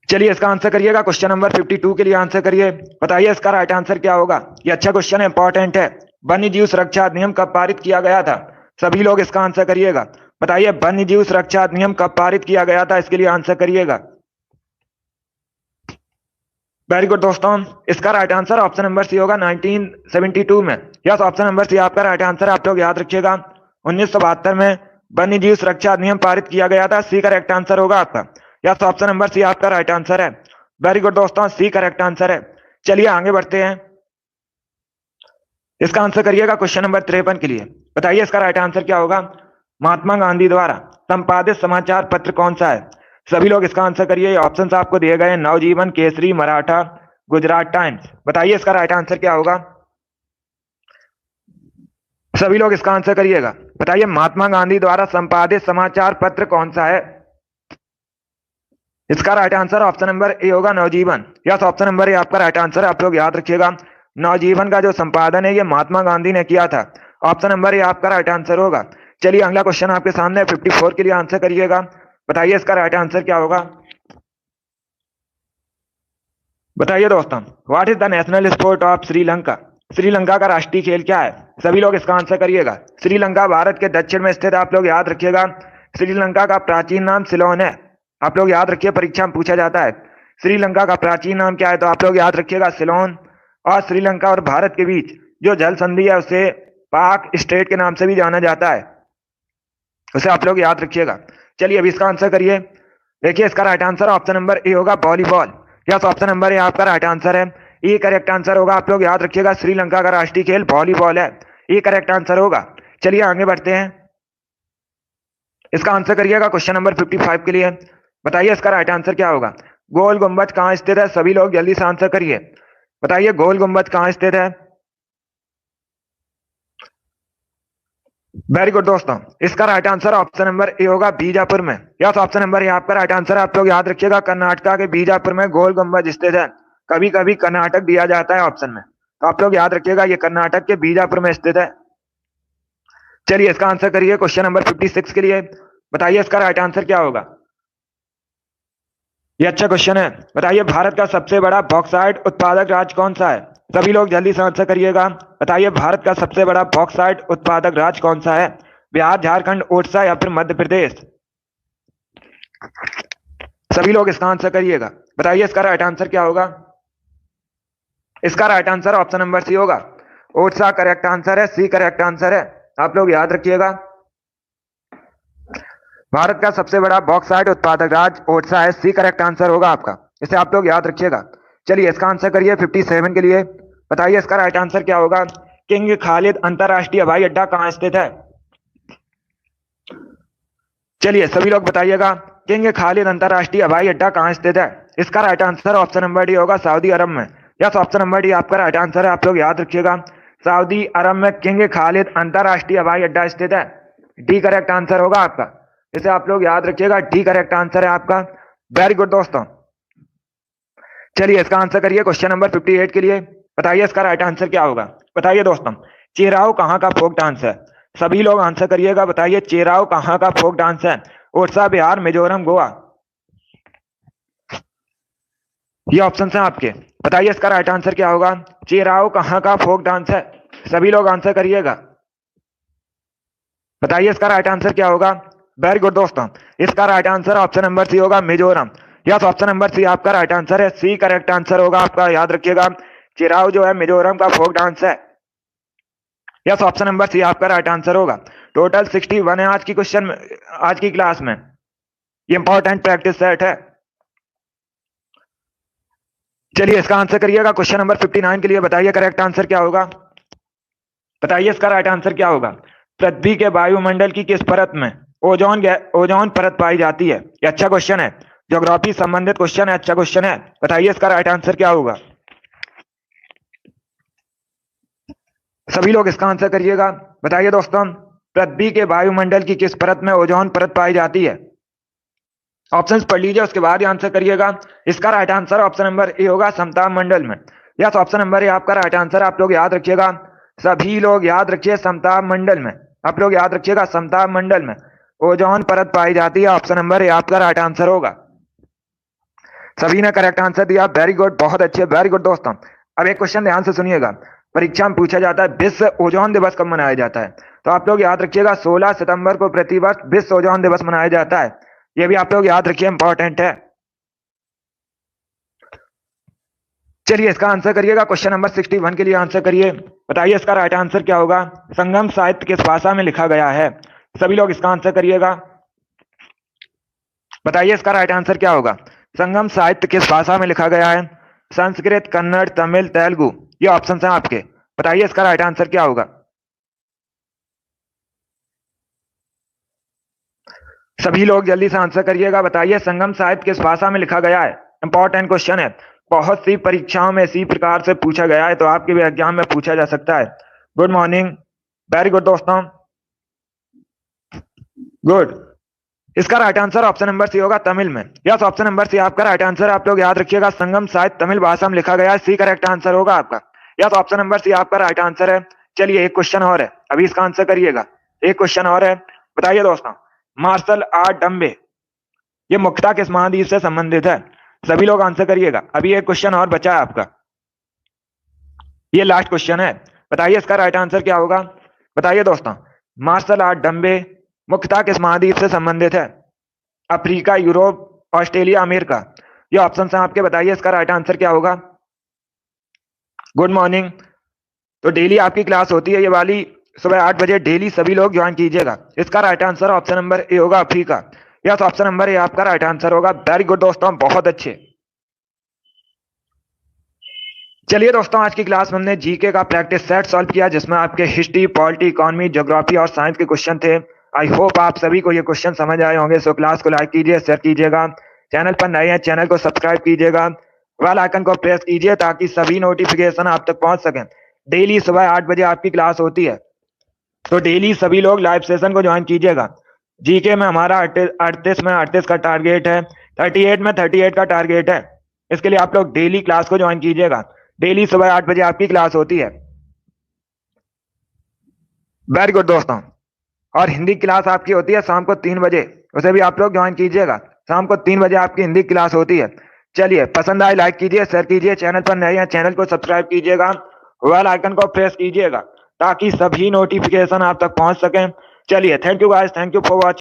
चलिए इसका आंसर करिएगा। क्वेश्चन नंबर 52 के लिए आंसर करिए। बताइए इसका राइट आंसर क्या होगा। ये अच्छा क्वेश्चन है, इंपॉर्टेंट है। वन्य जीव सुरक्षा अधिनियम कब पारित किया गया था। सभी लोग इसका आंसर करिएगा। बताइए वन्य जीव सुरक्षा अधिनियम कब पारित किया गया था, इसके लिए आंसर करिएगा। वेरी गुड दोस्तों, इसका right answer option number C होगा 1972 में। यस, ऑप्शन नंबर सी आपका राइट आंसर। आप लोग याद रखिएगा, 1972 में वन्य जीव सुरक्षा अधिनियम पारित किया गया था। सी करेक्ट आंसर होगा आपका। यस, ऑप्शन नंबर सी आपका राइट आंसर है। वेरी गुड दोस्तों, सी करेक्ट आंसर है। चलिए आगे बढ़ते हैं। इसका आंसर करिएगा क्वेश्चन नंबर 53 के लिए। बताइए इसका राइट आंसर क्या होगा। महात्मा गांधी द्वारा संपादित समाचार पत्र कौन सा है। सभी लोग इसका आंसर करिए। ऑप्शंस आपको दिए गए हैं, नवजीवन, केसरी, मराठा, गुजरात टाइम्स। बताइए इसका राइट आंसर क्या होगा। सभी लोग इसका आंसर करिएगा। बताइए महात्मा गांधी द्वारा संपादित समाचार पत्र कौन सा है। इसका right answer option number A होगा, नवजीवन। यस, ऑप्शन नंबर ए आपका राइट आंसर है। आप लोग याद रखिएगा, नवजीवन का जो संपादन है ये महात्मा गांधी ने किया था। ऑप्शन नंबर ए आपका राइट आंसर होगा। चलिए अगला क्वेश्चन आपके सामने 54 के लिए आंसर करिएगा। बताइए इसका राइट आंसर क्या होगा। बताइए दोस्तों, what is the national sport of Sri Lanka. Sri Lanka का राष्ट्रीय खेल क्या है। सभी लोग इसका आंसर करिएगा। श्रीलंका भारत के दक्षिण में स्थित है। आप लोग याद रखिएगा, श्रीलंका का प्राचीन नाम सिलोन है। आप लोग याद रखिए, परीक्षा में पूछा जाता है श्रीलंका का प्राचीन नाम क्या है, तो आप लोग याद रखिएगा सिलोन। और श्रीलंका और भारत के बीच जो जल संधि है उसे पाक स्ट्रेट के नाम से भी जाना जाता है, उसे आप लोग याद रखिएगा। चलिए अभी इसका आंसर करिए। देखिए इसका right answer option number A होगा, volleyball. Yes, option number A आपका राइट आंसर है। ए करेक्ट आंसर होगा। आप लोग याद रखिएगा, श्रीलंका का राष्ट्रीय खेल वॉलीबॉल है। ए करेक्ट आंसर होगा। चलिए आगे बढ़ते हैं। इसका आंसर करिएगा क्वेश्चन नंबर 55 के लिए। बताइए इसका राइट आंसर क्या होगा। गोल गुंबद कहां स्थित है। सभी लोग जल्दी से आंसर करिए। बताइए गोल गुंबद कहां स्थित है। वेरी गुड दोस्तों, इसका right answer option number A होगा, बीजापुर में। यस, ऑप्शन नंबर ए आपका राइट आंसर। आप लोग याद रखिएगा, कर्नाटका के बीजापुर में गोल गुंबद स्थित है। कभी कभी कर्नाटक दिया जाता है ऑप्शन में, तो आप लोग याद रखिएगा ये कर्नाटक के बीजापुर में स्थित है। चलिए इसका आंसर करिए क्वेश्चन नंबर 56 के लिए। बताइए इसका राइट आंसर क्या होगा। ये अच्छा क्वेश्चन है। बताइए भारत का सबसे बड़ा बॉक्साइट उत्पादक राज्य कौन सा है। सभी लोग जल्दी से आंसर करिएगा। बताइए भारत का सबसे बड़ा बॉक्साइट उत्पादक राज्य कौन सा है। बिहार, झारखंड, ओडिशा या फिर मध्य प्रदेश। सभी लोग इसका आंसर करिएगा। बताइए इसका राइट आंसर क्या होगा। इसका right answer option number C होगा, ओडिशा करेक्ट आंसर है। सी करेक्ट आंसर है। आप लोग याद रखिएगा, भारत का सबसे बड़ा बॉक्साइट उत्पादक राज्य ओडिशा है। सी करेक्ट आंसर होगा आपका, इसे आप लोग याद रखिएगा। चलिए इसका आंसर करिए 57 के लिए। बताइए इसका राइट आंसर क्या होगा। किंग खालिद अंतरराष्ट्रीय हवाई अड्डा कहां स्थित है। चलिए सभी लोग बताइएगा, किंग खालिद अंतरराष्ट्रीय हवाई अड्डा कहां स्थित है। इसका right answer option number D होगा, सऊदी अरब में। यस, ऑप्शन नंबर डी आपका राइट आंसर है। आप लोग याद रखिएगा, सऊदी अरब में किंग खालिद अंतरराष्ट्रीय हवाई अड्डा स्थित है। डी करेक्ट आंसर होगा आपका। इसे आप लोग याद रखिएगा, डी करेक्ट आंसर है आपका। वेरी गुड दोस्तों। चलिए इसका आंसर करिए क्वेश्चन नंबर 58 के लिए। बताइए इसका राइट आंसर क्या होगा। बताइए दोस्तों, चेराव कहाँ का फोक डांस है। सभी लोग आंसर करिएगा। बताइए चेराव कहाँ का फोक डांस है। उड़ीसा, बिहार, मिजोरम, गोवा। ये ऑप्शन है आपके। बताइए इसका राइट आंसर क्या होगा। चेराव कहाँ का फोक डांस है। सभी लोग आंसर करिएगा। बताइए इसका राइट आंसर क्या होगा। वेरी गुड दोस्तों, इसका right answer option number C होगा, Mizoram. Yes, option number C आपका राइट आंसर है। सी करेक्ट आंसर होगा आपका, याद रखिएगा। चिराव जो है मिजोरम का फोक डांस है। यस, ऑप्शन नंबर सी आपका राइट आंसर होगा। टोटल 61 है आज की क्वेश्चन, आज की क्लास में। ये इंपॉर्टेंट प्रैक्टिस सेट है। चलिए इसका आंसर करिएगा क्वेश्चन नंबर 59 के लिए। बताइए करेक्ट आंसर क्या होगा। बताइए इसका राइट आंसर क्या होगा। पृथ्वी के वायुमंडल की किस परत में ओजोन परत पाई जाती है। ये अच्छा क्वेश्चन है, ज्योग्राफी संबंधित क्वेश्चन है, अच्छा क्वेश्चन है। बताइए इसका राइट आंसर क्या होगा। सभी लोग इसका आंसर करिएगा। बताइए दोस्तों, पृथ्वी के वायुमंडल की किस परत में ओजोन परत पाई जाती है। ऑप्शंस पढ़ लीजिए, उसके बाद ही आंसर करिएगा। इसका right answer option number A होगा, समताप मंडल में। यस, ऑप्शन नंबर ए आपका राइट आंसर। आप लोग याद रखिएगा, सभी लोग याद रखिए, समताप मंडल में। आप लोग याद रखिएगा, समताप मंडल में ओजोन परत पाई जाती है। ऑप्शन नंबर ए आपका राइट आंसर होगा। सभी ने करेक्ट आंसर दिया, वेरी गुड, बहुत अच्छे, वेरी गुड दोस्तों। अब एक क्वेश्चन ध्यान से सुनिएगा, परीक्षा में पूछा जाता है विश्व ओजोन दिवस कब मनाया जाता है। तो आप लोग याद रखिएगा 16 सितंबर को प्रतिवर्ष विश्व ओजोन दिवस मनाया जाता है। ये भी आप लोग याद रखिए, इंपॉर्टेंट है। चलिए इसका आंसर करिएगा, क्वेश्चन नंबर 61 के लिए आंसर करिए। बताइए इसका राइट आंसर क्या होगा। संगम साहित्य किस भाषा में लिखा गया है। सभी लोग इसका आंसर करिएगा। बताइए इसका राइट आंसर क्या होगा। संगम साहित्य किस भाषा में लिखा गया है। संस्कृत, कन्नड़, तमिल, तेलुगु। ये ऑप्शन है आपके। बताइए इसका राइट आंसर क्या होगा। सभी लोग जल्दी से आंसर करिएगा। बताइए संगम साहित्य किस भाषा में लिखा गया है। इंपॉर्टेंट क्वेश्चन है, बहुत सी परीक्षाओं में इसी प्रकार से पूछा गया है, तो आपके भी एग्जाम में पूछा जा सकता है। गुड मॉर्निंग, वेरी गुड दोस्तों, गुड। इसका right answer option number C होगा, तमिल में। यस, ऑप्शन नंबर सी आपका राइट आंसर। आप लोग याद रखिएगा, संगम साहित्य तमिल भाषा में लिखा गया है। सी करेक्ट आंसर होगा आपका। यस, ऑप्शन नंबर सी आपका राइट आंसर है। चलिए एक क्वेश्चन और है, अभी इसका आंसर करिएगा। एक क्वेश्चन और है। बताइए दोस्तों, मार्शल आर्ट डम्बे ये मुख्यतः किस महाद्वीप से संबंधित है। सभी लोग आंसर करिएगा, अभी एक क्वेश्चन और बचा है आपका, ये लास्ट क्वेश्चन है। बताइए इसका राइट आंसर क्या होगा। बताइए दोस्तों, मार्शल आर्ट डम्बे मुख्यतः किस महाद्वीप से संबंधित है। Africa, Europe, Australia, America. ये ऑप्शन है आपके। बताइए इसका राइट आंसर क्या होगा। Good morning. तो डेली आपकी क्लास होती है ये वाली, सुबह 8 बजे डेली सभी लोग ज्वाइन कीजिएगा। इसका right answer option number A होगा, Africa. Yes, option number A आपका राइट आंसर होगा। वेरी गुड दोस्तों, बहुत अच्छे। चलिए दोस्तों, आज की क्लास में हमने जीके का प्रैक्टिस सेट सॉल्व किया, जिसमें आपके हिस्ट्री, पॉलिटी, इकोनॉमी, ज्योग्राफी और साइंस के क्वेश्चन थे। आई होप आप सभी को ये क्वेश्चन समझ आए होंगे। सो क्लास को लाइक कीजिए, शेयर कीजिएगा। चैनल पर नए हैं, चैनल को सब्सक्राइब कीजिएगा, बेल आइकन को प्रेस कीजिए ताकि सभी नोटिफिकेशन आप तक पहुंच सकें। डेली सुबह 8 बजे आपकी क्लास होती है, तो डेली सभी लोग लाइव सेशन को ज्वाइन कीजिएगा। जीके में हमारा 38 में 38 का टारगेट है, 38 में 38 का टारगेट है। इसके लिए आप लोग डेली क्लास को ज्वाइन कीजिएगा। डेली सुबह 8 बजे आपकी क्लास होती है। वेरी गुड दोस्तों। और हिंदी क्लास आपकी होती है शाम को 3 बजे, उसे भी आप लोग ज्वाइन कीजिएगा। शाम को 3 बजे आपकी हिंदी क्लास होती है। चलिए, पसंद आए लाइक कीजिए, शेयर कीजिए। चैनल पर नए हैं, चैनल को सब्सक्राइब कीजिएगा, बेल आइकन को प्रेस कीजिएगा ताकि सभी नोटिफिकेशन आप तक पहुंच सकें। चलिए, thank you guys, thank you for watching.